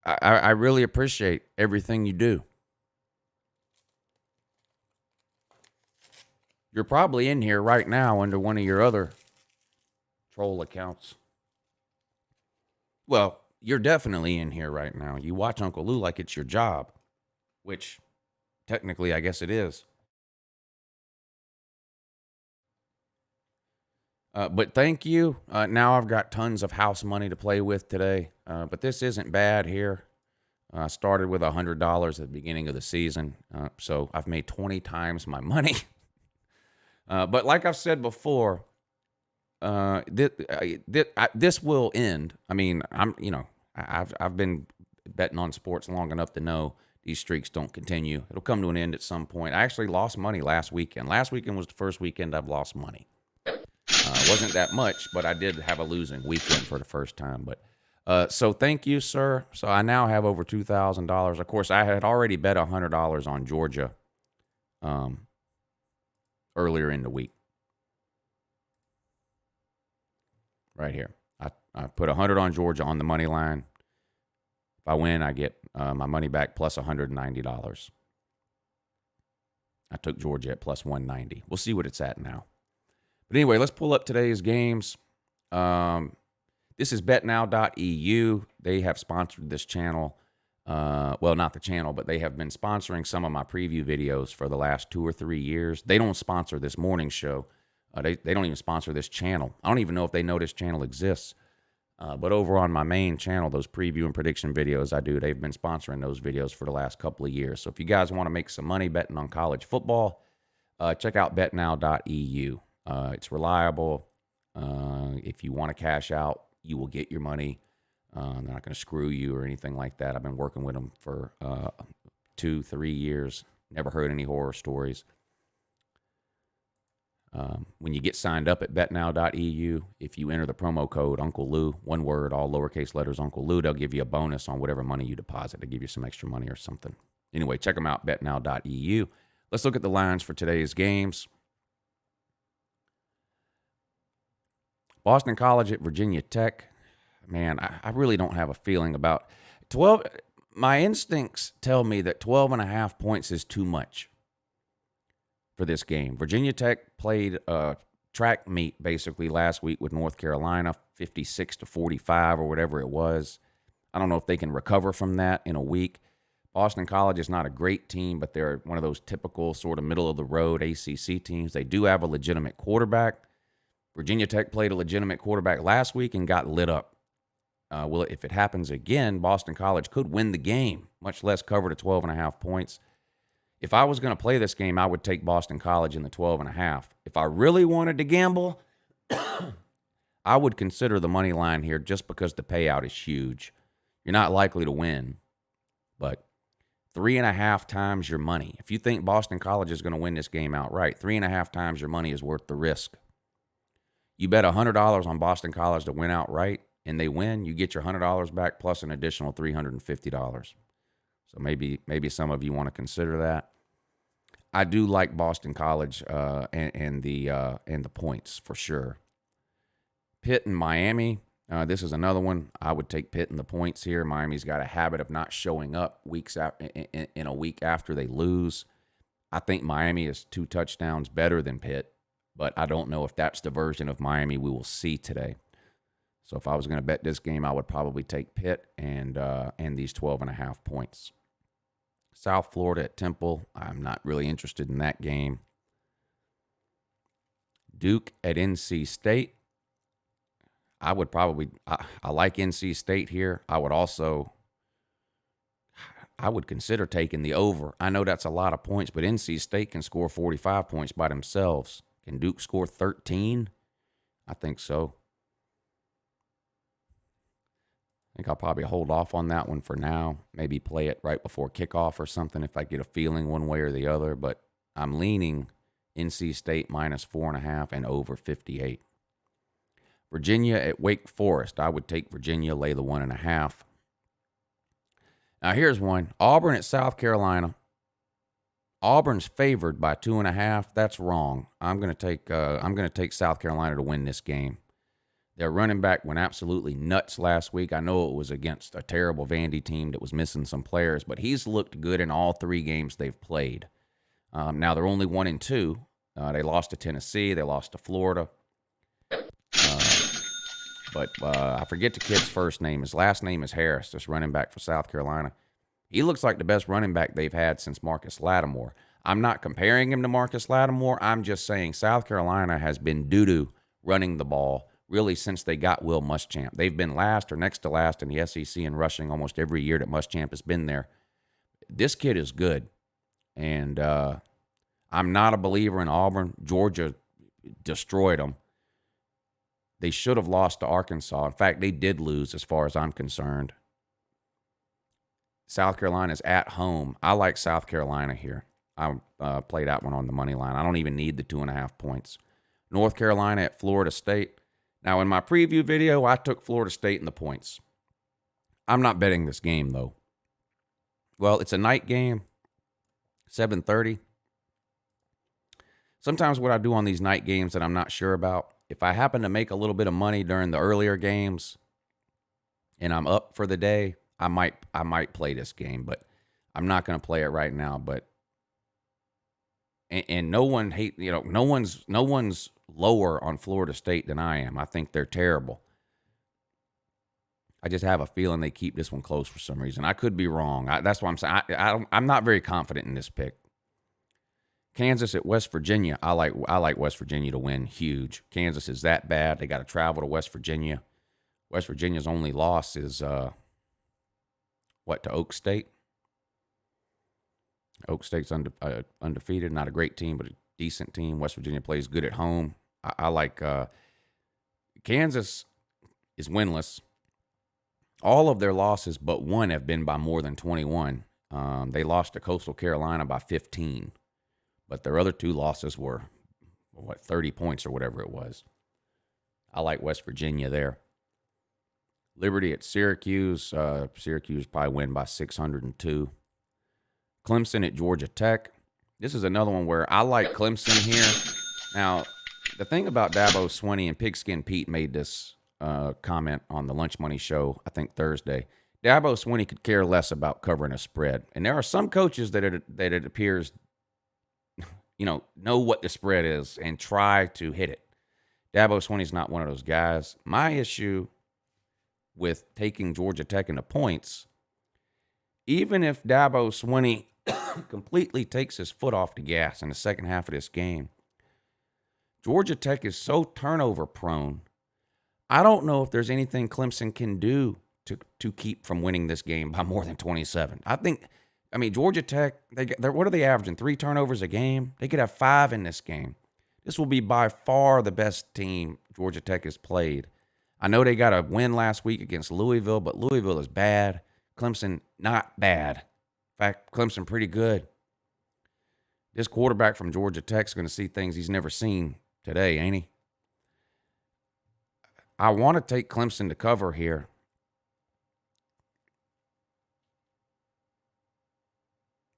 I really appreciate everything you do. You're probably in here right now under one of your other troll accounts. Well, you're definitely in here right now. You watch Uncle Lou like it's your job, which technically I guess it is. But thank you. Now I've got tons of house money to play with today. But this isn't bad here. I started with $100 at the beginning of the season. So I've made 20 times my money. But like I've said before, this will end. I mean, I've been betting on sports long enough to know these streaks don't continue. It'll come to an end at some point. I actually lost money last weekend. Last weekend was the first weekend I've lost money. Wasn't that much, but I did have a losing weekend for the first time. But so thank you, sir. So I now have over $2,000. Of course, I had already bet $100 on Georgia earlier in the week. Right here, I put 100 on Georgia on the money line. If I win, I get my money back plus $190. I took Georgia at plus 190. We'll see what it's at now. But anyway, let's pull up today's games. This is betnow.eu. They have sponsored this channel. Well, not the channel, but they have been sponsoring some of my preview videos for the last 2 or 3 years. They don't sponsor this morning show. They don't even sponsor this channel. I don't even know if they know this channel exists. But over on my main channel, those preview and prediction videos I do, they've been sponsoring those videos for the last couple of years. So if you guys want to make some money betting on college football, check out betnow.eu. It's reliable. If you want to cash out, you will get your money. They're not going to screw you or anything like that. I've been working with them for 2-3 years. Never heard any horror stories. When you get signed up at betnow.eu, if you enter the promo code Uncle Lou, one word, all lowercase letters, Uncle Lou, they'll give you a bonus on whatever money you deposit. They'll give you some extra money or something. Anyway, check them out, betnow.eu. Let's look at the lines for today's games. Boston College at Virginia Tech. Man, I really don't have a feeling about 12. My instincts tell me that 12.5 points is too much for this game. Virginia Tech played a track meet basically last week with North Carolina, 56-45 or whatever it was. I don't know if they can recover from that in a week. Boston College is not a great team, but they're one of those typical sort of middle-of-the-road ACC teams. They do have a legitimate quarterback. Virginia Tech played a legitimate quarterback last week and got lit up. Well, if it happens again, Boston College could win the game, much less cover to 12.5 points. If I was going to play this game, I would take Boston College in the 12.5. If I really wanted to gamble, I would consider the money line here just because the payout is huge. You're not likely to win, but 3.5 times your money. If you think Boston College is going to win this game outright, 3.5 times your money is worth the risk. You bet $100 on Boston College to win outright, and they win, you get your $100 back plus an additional $350. So maybe some of you want to consider that. I do like Boston College and the points for sure. Pitt and Miami. This is another one. I would take Pitt in the points here. Miami's got a habit of not showing up weeks after, in a week after they lose. I think Miami is 2 touchdowns better than Pitt, but I don't know if that's the version of Miami we will see today. So if I was going to bet this game, I would probably take Pitt and these 12.5 points. South Florida at Temple. I'm not really interested in that game. Duke at NC State. I would probably, I like NC State here. I would consider taking the over. I know that's a lot of points, but NC State can score 45 points by themselves. Can Duke score 13? I think so. I think I'll probably hold off on that one for now. Maybe play it right before kickoff or something if I get a feeling one way or the other. But I'm leaning NC State minus 4.5 and over 58. Virginia at Wake Forest. I would take Virginia, lay the 1.5. Now here's one. Auburn at South Carolina. Auburn's favored by 2.5. That's wrong. I'm gonna take South Carolina to win this game. Their running back went absolutely nuts last week. I know it was against a terrible Vandy team that was missing some players, but he's looked good in all 3 games they've played. Now they're only 1-2. They lost to Tennessee. They lost to Florida. But I forget the kid's first name. His last name is Harris, this running back for South Carolina. He looks like the best running back they've had since Marcus Lattimore. I'm not comparing him to Marcus Lattimore. I'm just saying South Carolina has been doo-doo running the ball really since they got Will Muschamp. They've been last or next to last in the SEC in rushing almost every year that Muschamp has been there. This kid is good. And I'm not a believer in Auburn. Georgia destroyed them. They should have lost to Arkansas. In fact, they did lose as far as I'm concerned. South Carolina's at home. I like South Carolina here. I played that one on the money line. I don't even need the 2.5 points. North Carolina at Florida State. Now, in my preview video, I took Florida State in the points. I'm not betting this game, though. Well, it's a night game, 7:30. Sometimes what I do on these night games that I'm not sure about, if I happen to make a little bit of money during the earlier games and I'm up for the day, I might play this game, but I'm not going to play it right now. But and no one's lower on Florida State than I am. I think they're terrible. I just have a feeling they keep this one close for some reason. I could be wrong. That's why I'm saying I'm not very confident in this pick. Kansas at West Virginia. I like West Virginia to win huge. Kansas is that bad. They got to travel to West Virginia. West Virginia's only loss is to Oak State. Oak State's undefeated. Not a great team, but a decent team. West Virginia plays good at home. I like Kansas is winless. All of their losses but one have been by more than 21. They lost to Coastal Carolina by 15. But their other 2 losses were, 30 points or whatever it was. I like West Virginia there. Liberty at Syracuse. Syracuse probably win by 602. Clemson at Georgia Tech. This is another one where I like Clemson here. Now, the thing about Dabo Swinney, and Pigskin Pete made this comment on the Lunch Money Show, I think Thursday. Dabo Swinney could care less about covering a spread. And there are some coaches that it appears know what the spread is and try to hit it. Dabo Swinney's not one of those guys. My issue with taking Georgia Tech into points, even if Dabo Swinney completely takes his foot off the gas in the second half of this game, Georgia Tech is so turnover prone. I don't know if there's anything Clemson can do to keep from winning this game by more than 27. Georgia Tech, what are they averaging? 3 turnovers a game? They could have 5 in this game. This will be by far the best team Georgia Tech has played. I know they got a win last week against Louisville, but Louisville is bad. Clemson, not bad. In fact, Clemson pretty good. This quarterback from Georgia Tech is going to see things he's never seen today, ain't he? I want to take Clemson to cover here.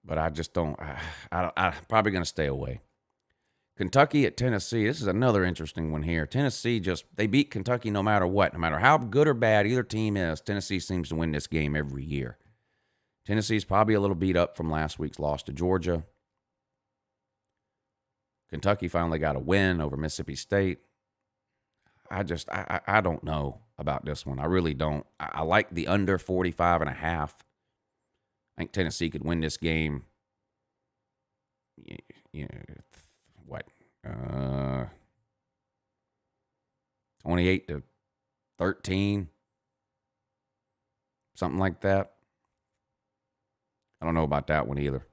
But I just don't. I'm probably going to stay away. Kentucky at Tennessee. This is another interesting one here. Tennessee they beat Kentucky no matter what. No matter how good or bad either team is, Tennessee seems to win this game every year. Tennessee's probably a little beat up from last week's loss to Georgia. Kentucky finally got a win over Mississippi State. I don't know about this one. I really don't. I like the under 45.5. I think Tennessee could win this game. What? 28-13, something like that. I don't know about that one either.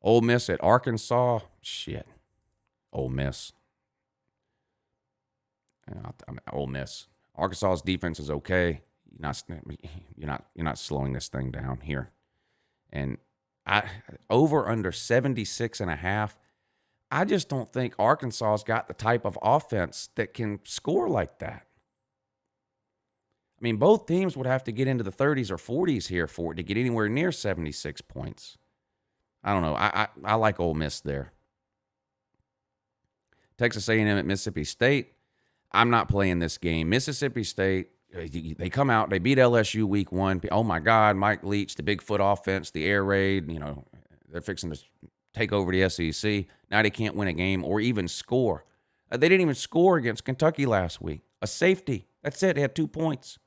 Ole Miss at Arkansas. Shit. Ole Miss. Ole Miss. Arkansas's defense is okay. You're not slowing this thing down here. And over under 76.5. I just don't think Arkansas's got the type of offense that can score like that. I mean, both teams would have to get into the 30s or 40s here for it to get anywhere near 76 points. I don't know. I like Ole Miss there. Texas A&M at Mississippi State. I'm not playing this game. Mississippi State, they come out, they beat LSU week 1. Oh, my God, Mike Leach, the Bigfoot offense, the air raid, they're fixing to take over the SEC. Now they can't win a game or even score. They didn't even score against Kentucky last week. A safety. That's it. They had 2 points.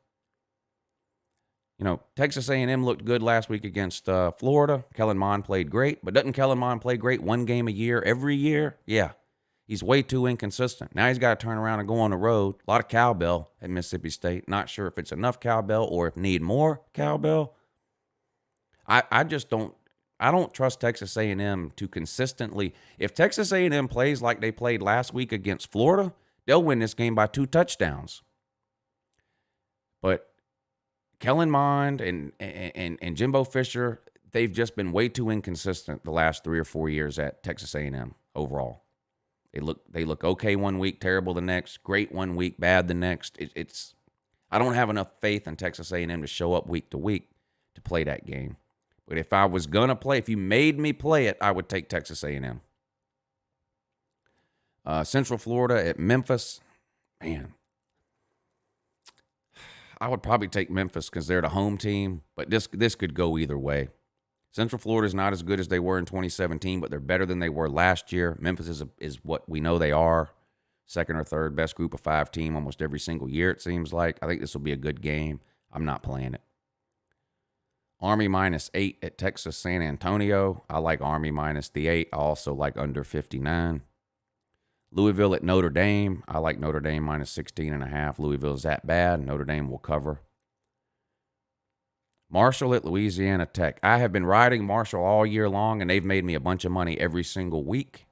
Texas A&M looked good last week against Florida. Kellen Mond played great. But doesn't Kellen Mond play great one game a year, every year? Yeah. He's way too inconsistent. Now he's got to turn around and go on the road. A lot of cowbell at Mississippi State. Not sure if it's enough cowbell or if need more cowbell. I don't trust Texas A&M to consistently. If Texas A&M plays like they played last week against Florida, they'll win this game by 2 touchdowns. But Kellen Mond and Jimbo Fisher, they've just been way too inconsistent the last 3 or 4 years at Texas A&M overall. They look okay one week, terrible the next, great one week, bad the next. I don't have enough faith in Texas A&M to show up week to week to play that game. But if I was gonna play, if you made me play it, I would take Texas A&M. Central Florida at Memphis, man. I would probably take Memphis because they're the home team, but this could go either way. Central Florida is not as good as they were in 2017, but they're better than they were last year. Memphis is what we know they are, second or third best group of 5 team almost every single year, it seems like. I think this will be a good game. I'm not playing it. Army -8 at Texas San Antonio. I like Army minus the 8. I also like under 59. Louisville at Notre Dame. I like Notre Dame minus 16.5. Louisville is that bad. Notre Dame will cover. Marshall at Louisiana Tech. I have been riding Marshall all year long, and they've made me a bunch of money every single week.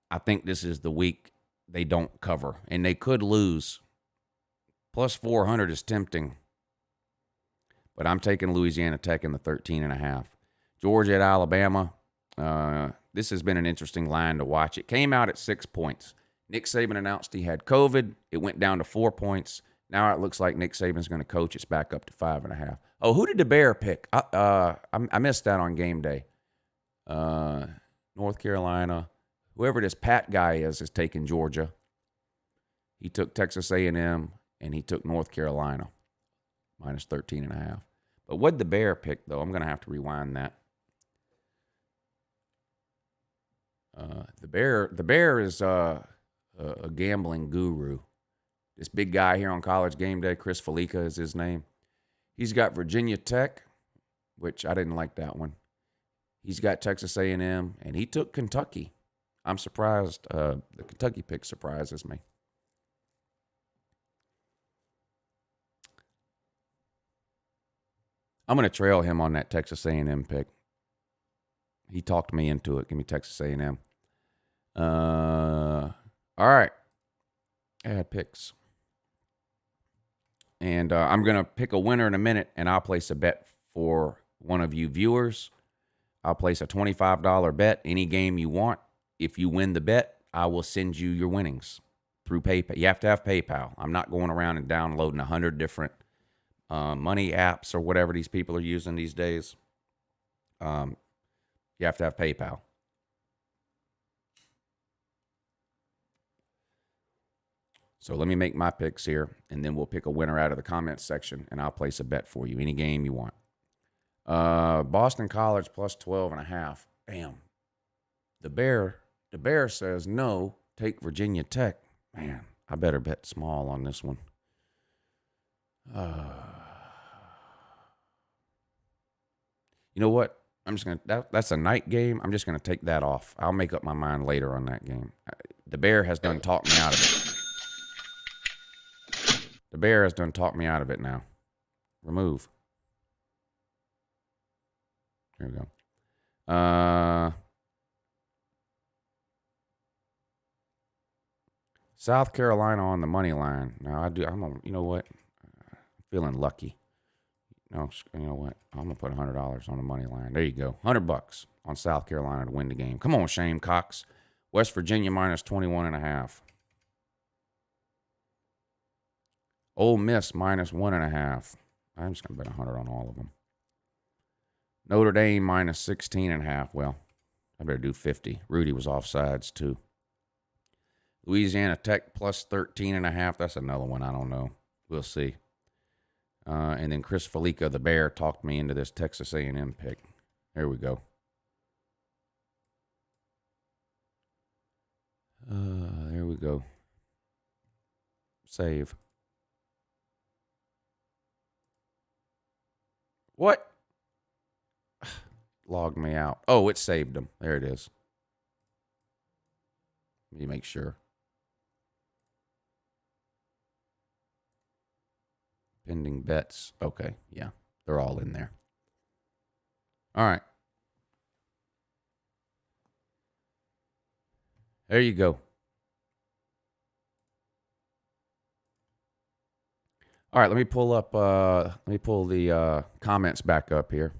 I think this is the week they don't cover, and they could lose. Plus 400 is tempting, but I'm taking Louisiana Tech in the 13.5. Georgia at Alabama. This has been an interesting line to watch. It came out at 6 points. Nick Saban announced he had COVID. It went down to 4 points. Now it looks like Nick Saban's going to coach. It's back up to 5.5. Oh, who did the Bear pick? I missed that on game day. North Carolina. Whoever this Pat guy is taking Georgia. He took Texas A&M, and he took North Carolina. Minus 13.5. But what did the Bear pick, though? I'm going to have to rewind that. The Bear is a gambling guru. This big guy here on College Game Day, Chris Felica is his name. He's got Virginia Tech, which I didn't like that one. He's got Texas A&M, and he took Kentucky. I'm surprised. The Kentucky pick surprises me. I'm going to trail him on that Texas A&M pick. He talked me into it. Give me Texas A&M. All right. Add picks. And I'm going to pick a winner in a minute, and I'll place a bet for one of you viewers. I'll place a $25 bet, any game you want. If you win the bet, I will send you your winnings through PayPal. You have to have PayPal. I'm not going around and downloading 100 different money apps or whatever these people are using these days. You have to have PayPal. So let me make my picks here, and then we'll pick a winner out of the comments section, and I'll place a bet for you. Any game you want. Boston College plus 12.5. Bam. The Bear says no. Take Virginia Tech. Man, I better bet small on this one. You know what? I'm just going to, that's a night game. I'm just going to take that off. I'll make up my mind later on that game. The Bear has done talked me out of it. The Bear has done talked me out of it now. Remove. There we go. South Carolina on the money line. Now you know what? I'm feeling lucky. No, you know what? I'm gonna put $100 on the money line. There you go, $100 on South Carolina to win the game. Come on, Shane Cox. West Virginia minus 21.5. Ole Miss minus 1.5. I'm just gonna bet 100 on all of them. Notre Dame minus 16.5. Well, I better do 50. Rudy was offsides too. Louisiana Tech plus 13.5. That's another one. I don't know. We'll see. And then Chris Felica, the Bear, talked me into this Texas A&M pick. There we go. There we go. Save. What? Logged me out. Oh, it saved them. There it is. Let me make sure. Pending bets. Okay, yeah. They're all in there. All right. There you go. All right, let me pull the comments back up here.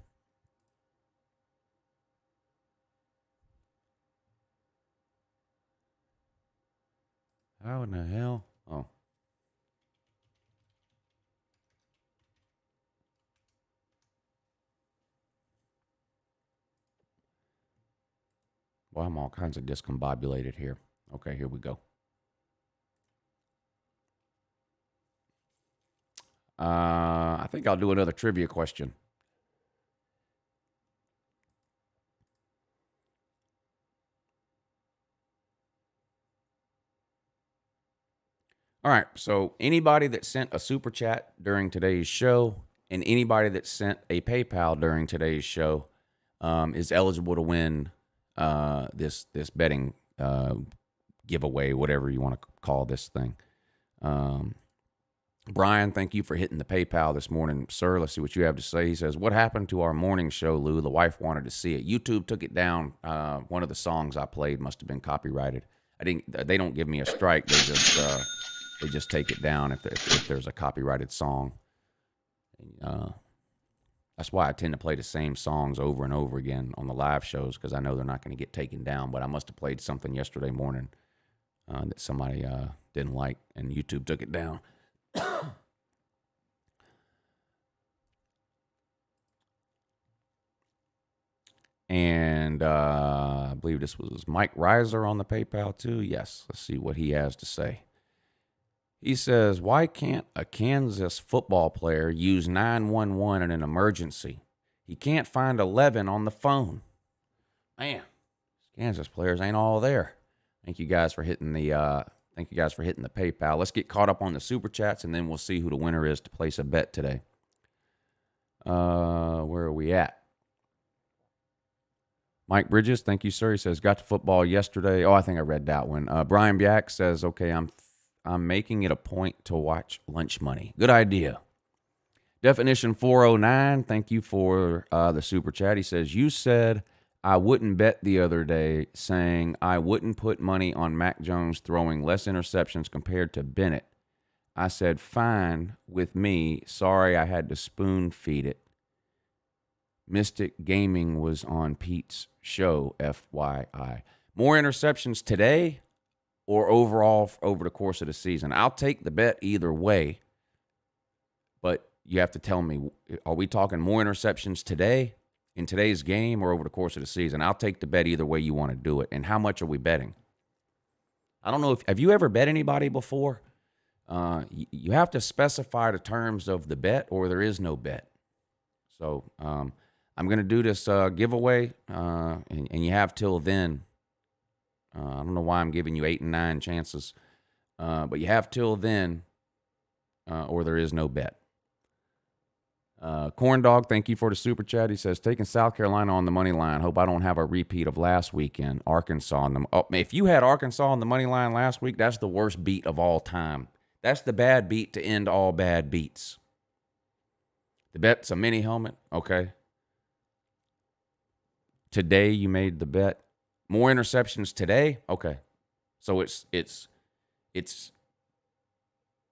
How in the hell? Oh. Well, I'm all kinds of discombobulated here. Okay, here we go. I think I'll do another trivia question. All right, so anybody that sent a super chat during today's show and anybody that sent a PayPal during today's show is eligible to win this betting giveaway, whatever you want to call this thing. Brian, thank you for hitting the PayPal this morning, sir. Let's see what you have to say. He says, "What happened to our morning show, Lou? The wife wanted to see it. YouTube took it down. One of the songs I played must have been copyrighted. They don't give me a strike. They just take it down if there's a copyrighted song. That's why I tend to play the same songs over and over again on the live shows, because I know they're not going to get taken down. But I must have played something yesterday morning that somebody didn't like, and YouTube took it down." And I believe this was Mike Reiser on the PayPal too. Yes, let's see what he has to say. He says, "Why can't a Kansas football player use 911 in an emergency? He can't find 11 on the phone." Man, Kansas players ain't all there. Thank you guys for hitting the PayPal. Let's get caught up on the super chats, and then we'll see who the winner is to place a bet today. Where are we at? Mike Bridges, thank you, sir. He says, "Got to football yesterday." Oh, I think I read that one. Brian Biak says, "Okay, I'm making it a point to watch Lunch Money." Good idea. Definition 409, thank you for the super chat. He says, "You said I wouldn't bet the other day, saying I wouldn't put money on Mac Jones throwing less interceptions compared to Bennett. I said, fine with me. Sorry I had to spoon feed it. Mystic Gaming was on Pete's show, FYI. More interceptions today or overall over the course of the season? I'll take the bet either way, but you have to tell me, are we talking more interceptions today in today's game or over the course of the season. I'll take the bet either way you want to do it. And how much are we betting? I don't know if have you ever bet anybody before? You have to specify the terms of the bet, or there is no bet. So I'm going to do this giveaway, and you have till then. I don't know why I'm giving you 8 and 9 chances, but you have till then, or there is no bet. Corn Dog, thank you for the super chat. He says, taking South Carolina on the money line. Hope I don't have a repeat of last weekend. Arkansas on them. Oh, if you had Arkansas on the money line last week, that's the worst beat of all time. That's the bad beat to end all bad beats. The bet's a mini helmet. Okay. Today you made the bet. More interceptions today. Okay. So it's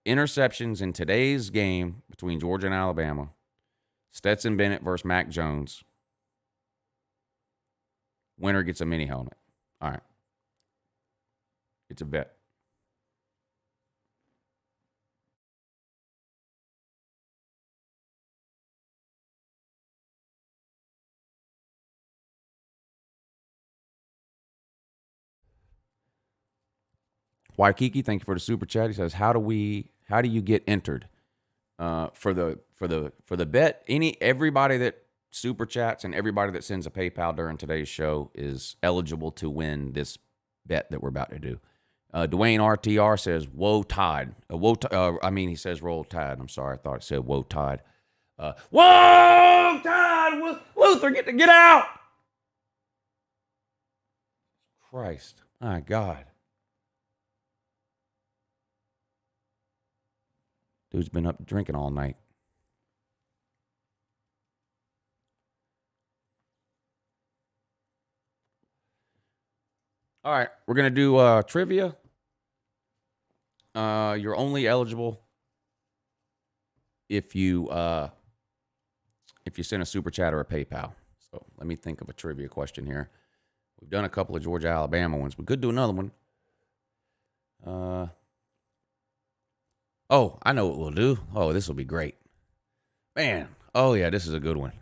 interceptions in today's game between Georgia and Alabama. Stetson Bennett versus Mac Jones. Winner gets a mini helmet. All right. It's a bet. Waikiki, thank you for the super chat. He says, how do you get entered? For the bet, everybody that super chats and everybody that sends a PayPal during today's show is eligible to win this bet that we're about to do. Dwayne RTR says, "Whoa Tide." He says, "Roll Tide." I'm sorry, I thought it said, "Whoa Tide." Whoa Tide! Luther, get out! Christ, my God. Dude's been up drinking all night. All right, we're going to do trivia. You're only eligible if you send a super chat or a PayPal. So let me think of a trivia question here. We've done a couple of Georgia Alabama ones. We could do another one. Oh, I know what we'll do. Oh, this will be great. Man. Oh, yeah, this is a good one.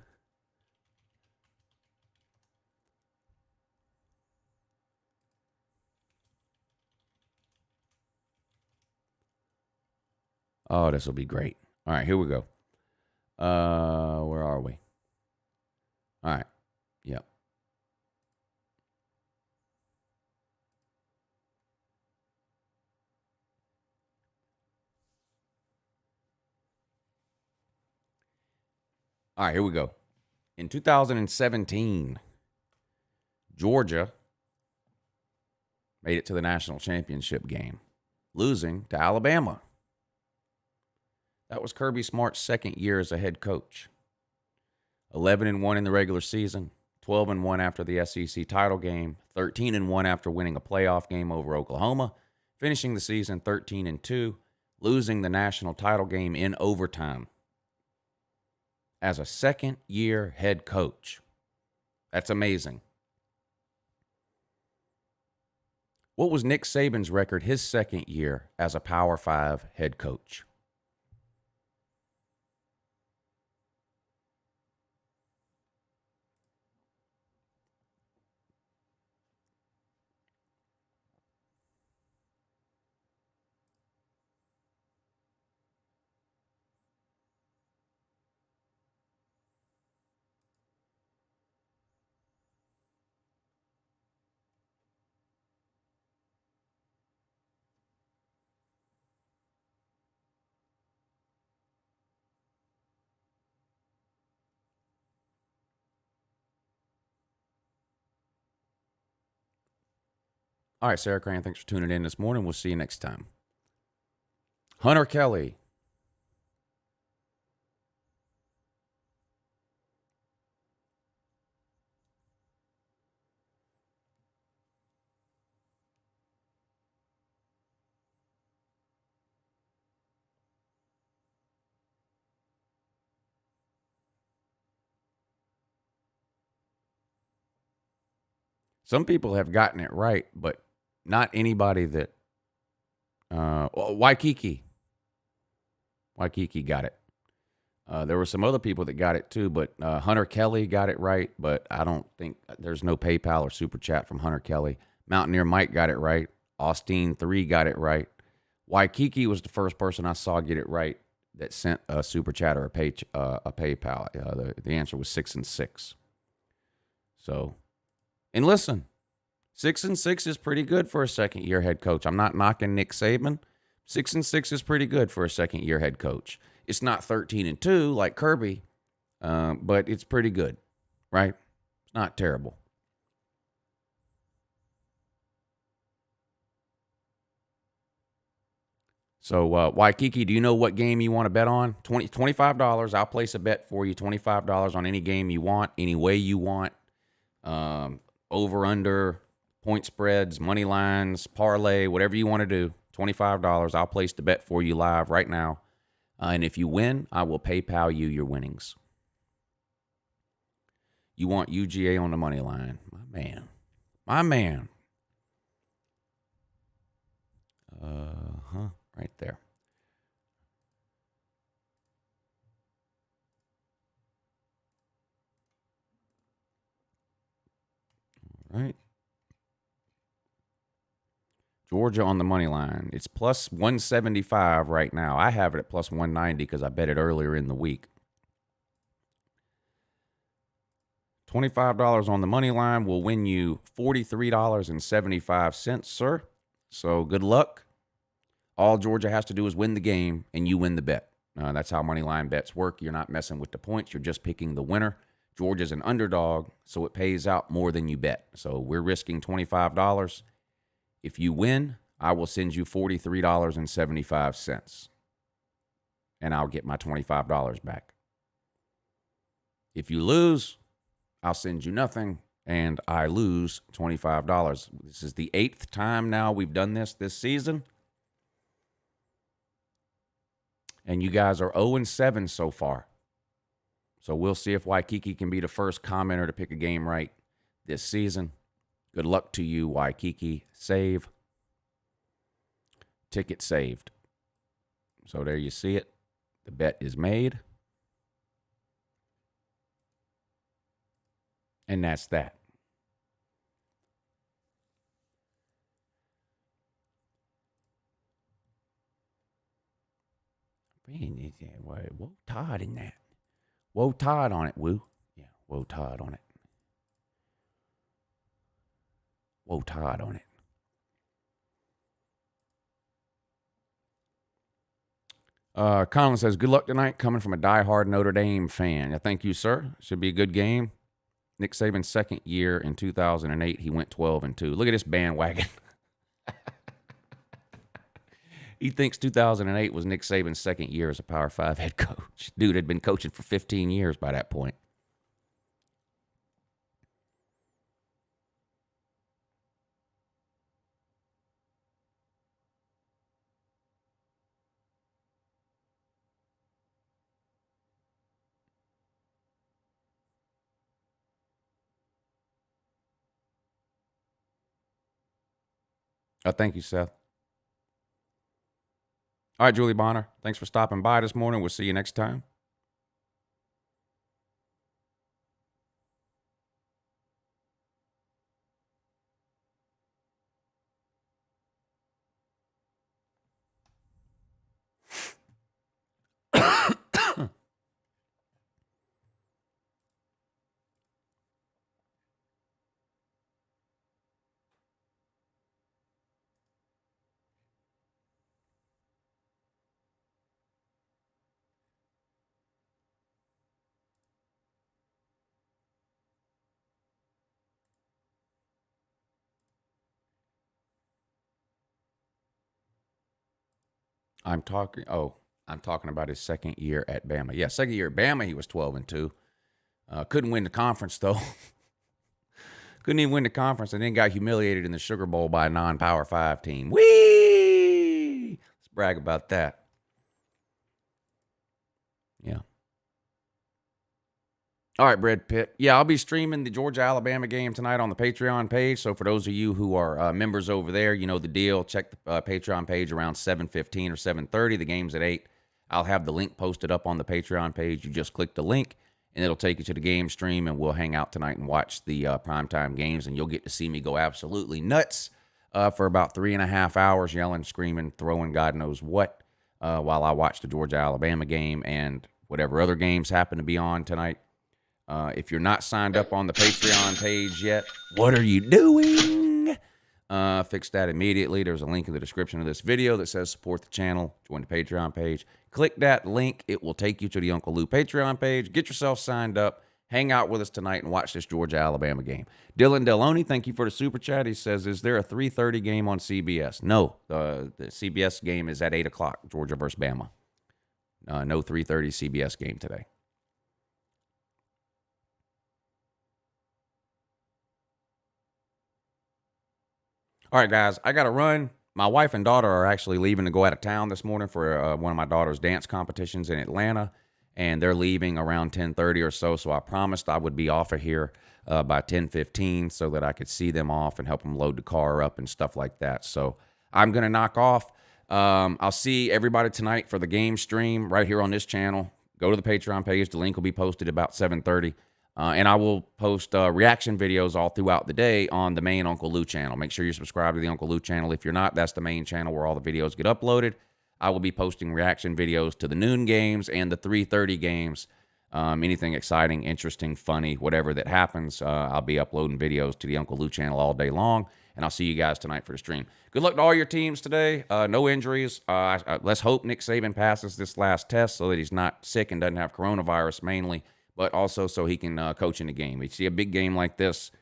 Oh, this will be great. All right, here we go. Where are we? All right. Yep. All right, here we go. In 2017, Georgia made it to the national championship game, losing to Alabama. That was Kirby Smart's second year as a head coach. 11-1 in the regular season, 12-1 after the SEC title game, 13-1 after winning a playoff game over Oklahoma, finishing the season 13-2, losing the national title game in overtime. As a second-year head coach. That's amazing. What was Nick Saban's record his second year as a Power 5 head coach? All right, Sarah Crane, thanks for tuning in this morning. We'll see you next time. Hunter Kelly. Some people have gotten it right, but not anybody that Waikiki. Waikiki got it. There were some other people that got it too, but Hunter Kelly got it right, but I don't think there's no PayPal or Super Chat from Hunter Kelly. Mountaineer Mike got it right. Austin 3 got it right. Waikiki was the first person I saw get it right that sent a Super Chat or a PayPal. The answer was 6 and 6. So, and listen, 6 and 6 is pretty good for a second-year head coach. I'm not knocking Nick Saban. 6 and 6 is pretty good for a second-year head coach. It's not 13 and 2 like Kirby, but it's pretty good, right? It's not terrible. So, Waikiki, do you know what game you want to bet on? $25. I'll place a bet for you. $25 on any game you want, any way you want. Over, under, point spreads, money lines, parlay, whatever you want to do. $25. I'll place the bet for you live right now. And if you win, I will PayPal you your winnings. You want UGA on the money line. My man. My man. Right there. All right. Georgia on the money line. It's plus 175 right now. I have it at plus 190 because I bet it earlier in the week. $25 on the money line will win you $43.75, sir. So good luck. All Georgia has to do is win the game, and you win the bet. That's how money line bets work. You're not messing with the points. You're just picking the winner. Georgia's an underdog, so it pays out more than you bet. So we're risking $25. If you win, I will send you $43.75, and I'll get my $25 back. If you lose, I'll send you nothing, and I lose $25. This is the 8th time now we've done this season. And you guys are 0-7 so far. So we'll see if Waikiki can be the first commenter to pick a game right this season. Good luck to you, Waikiki. Save. Ticket saved. So there you see it. The bet is made. And that's that. Whoa, Todd in that. Whoa, Todd on it, Woo. Yeah, whoa, Todd on it. Whoa, Todd on it. Colin says, good luck tonight, coming from a diehard Notre Dame fan. Yeah, thank you, sir. Should be a good game. Nick Saban's second year in 2008, he went 12-2. Look at this bandwagon. He thinks 2008 was Nick Saban's second year as a Power 5 head coach. Dude had been coaching for 15 years by that point. Thank you, Seth. All right, Julie Bonner, thanks for stopping by this morning. We'll see you next time. I'm talking about his second year at Bama. Yeah, second year at Bama, he was 12-2. Couldn't win the conference, though. Couldn't even win the conference, and then got humiliated in the Sugar Bowl by a non-Power 5 team. Whee! Let's brag about that. Yeah. All right, Brad Pitt. Yeah, I'll be streaming the Georgia-Alabama game tonight on the Patreon page. So for those of you who are members over there, you know the deal. Check the Patreon page around 7:15 or 7:30. The game's at 8. I'll have the link posted up on the Patreon page. You just click the link, and it'll take you to the game stream, and we'll hang out tonight and watch the primetime games, and you'll get to see me go absolutely nuts for about 3.5 hours, yelling, screaming, throwing God knows what, while I watch the Georgia-Alabama game and whatever other games happen to be on tonight. If you're not signed up on the Patreon page yet, what are you doing? Fix that immediately. There's a link in the description of this video that says support the channel, join the Patreon page. Click that link. It will take you to the Uncle Lou Patreon page. Get yourself signed up. Hang out with us tonight and watch this Georgia-Alabama game. Dylan Deloney, thank you for the super chat. He says, is there a 3:30 game on CBS? No, the CBS game is at 8 o'clock, Georgia versus Bama. No 3:30 CBS game today. All right, guys, I got to run. My wife and daughter are actually leaving to go out of town this morning for one of my daughter's dance competitions in Atlanta, and they're leaving around 10:30 or so, so I promised I would be off of here by 10:15 so that I could see them off and help them load the car up and stuff like that. So I'm going to knock off. I'll see everybody tonight for the game stream right here on this channel. Go to the Patreon page. The link will be posted about 7:30. And I will post reaction videos all throughout the day on the main Uncle Lou channel. Make sure you subscribe to the Uncle Lou channel. If you're not, that's the main channel where all the videos get uploaded. I will be posting reaction videos to the noon games and the 3:30 games. Anything exciting, interesting, funny, whatever that happens, I'll be uploading videos to the Uncle Lou channel all day long. And I'll see you guys tonight for the stream. Good luck to all your teams today. No injuries. Let's hope Nick Saban passes this last test so that he's not sick and doesn't have coronavirus mainly, but also so he can coach in the game. You see a big game like this,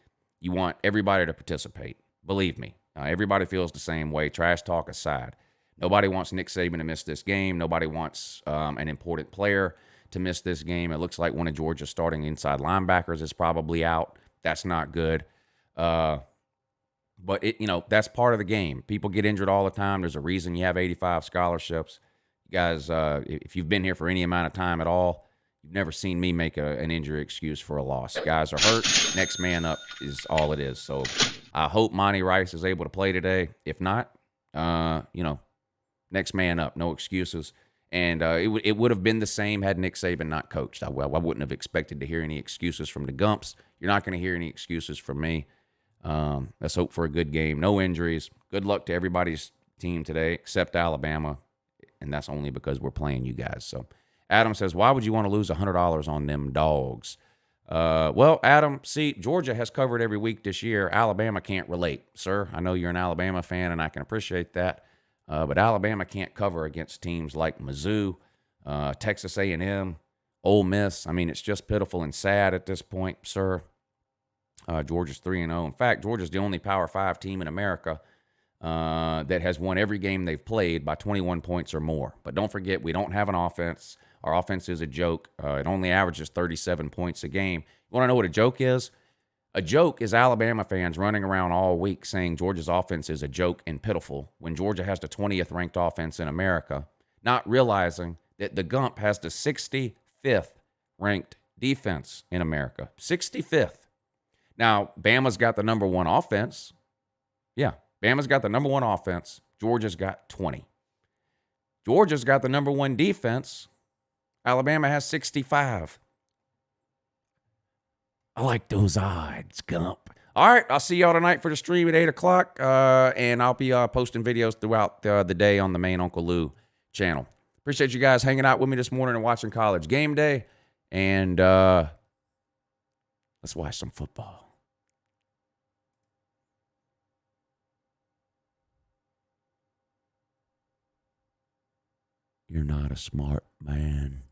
you want everybody to participate. Believe me, everybody feels the same way, trash talk aside. Nobody wants Nick Saban to miss this game. Nobody wants an important player to miss this game. It looks like one of Georgia's starting inside linebackers is probably out. That's not good. But, that's part of the game. People get injured all the time. There's a reason you have 85 scholarships. You guys, if you've been here for any amount of time at all, you've never seen me make an injury excuse for a loss. Guys are hurt. Next man up is all it is. So I hope Monty Rice is able to play today. If not, next man up. No excuses. And it would have been the same had Nick Saban not coached. I wouldn't have expected to hear any excuses from the Gumps. You're not going to hear any excuses from me. Let's hope for a good game. No injuries. Good luck to everybody's team today except Alabama. And that's only because we're playing you guys. So Adam says, why would you want to lose $100 on them dogs? Well, Adam, see, Georgia has covered every week this year. Alabama can't relate, sir. I know you're an Alabama fan, and I can appreciate that. But Alabama can't cover against teams like Mizzou, Texas A&M, Ole Miss. I mean, it's just pitiful and sad at this point, sir. Georgia's 3-0. In fact, Georgia's the only Power 5 team in America that has won every game they've played by 21 points or more. But don't forget, we don't have an offense. Our offense is a joke. It only averages 37 points a game. You want to know what a joke is? A joke is Alabama fans running around all week saying Georgia's offense is a joke and pitiful when Georgia has the 20th ranked offense in America, not realizing that the Gump has the 65th ranked defense in America. 65th. Now, Bama's got the number one offense. Yeah, Bama's got the number one offense. Georgia's got 20. Georgia's got the number one defense. Alabama has 65. I like those odds, Gump. All right, I'll see y'all tonight for the stream at 8 o'clock, and I'll be posting videos throughout the day on the main Uncle Lou channel. Appreciate you guys hanging out with me this morning and watching College Game Day, and let's watch some football. You're not a smart man.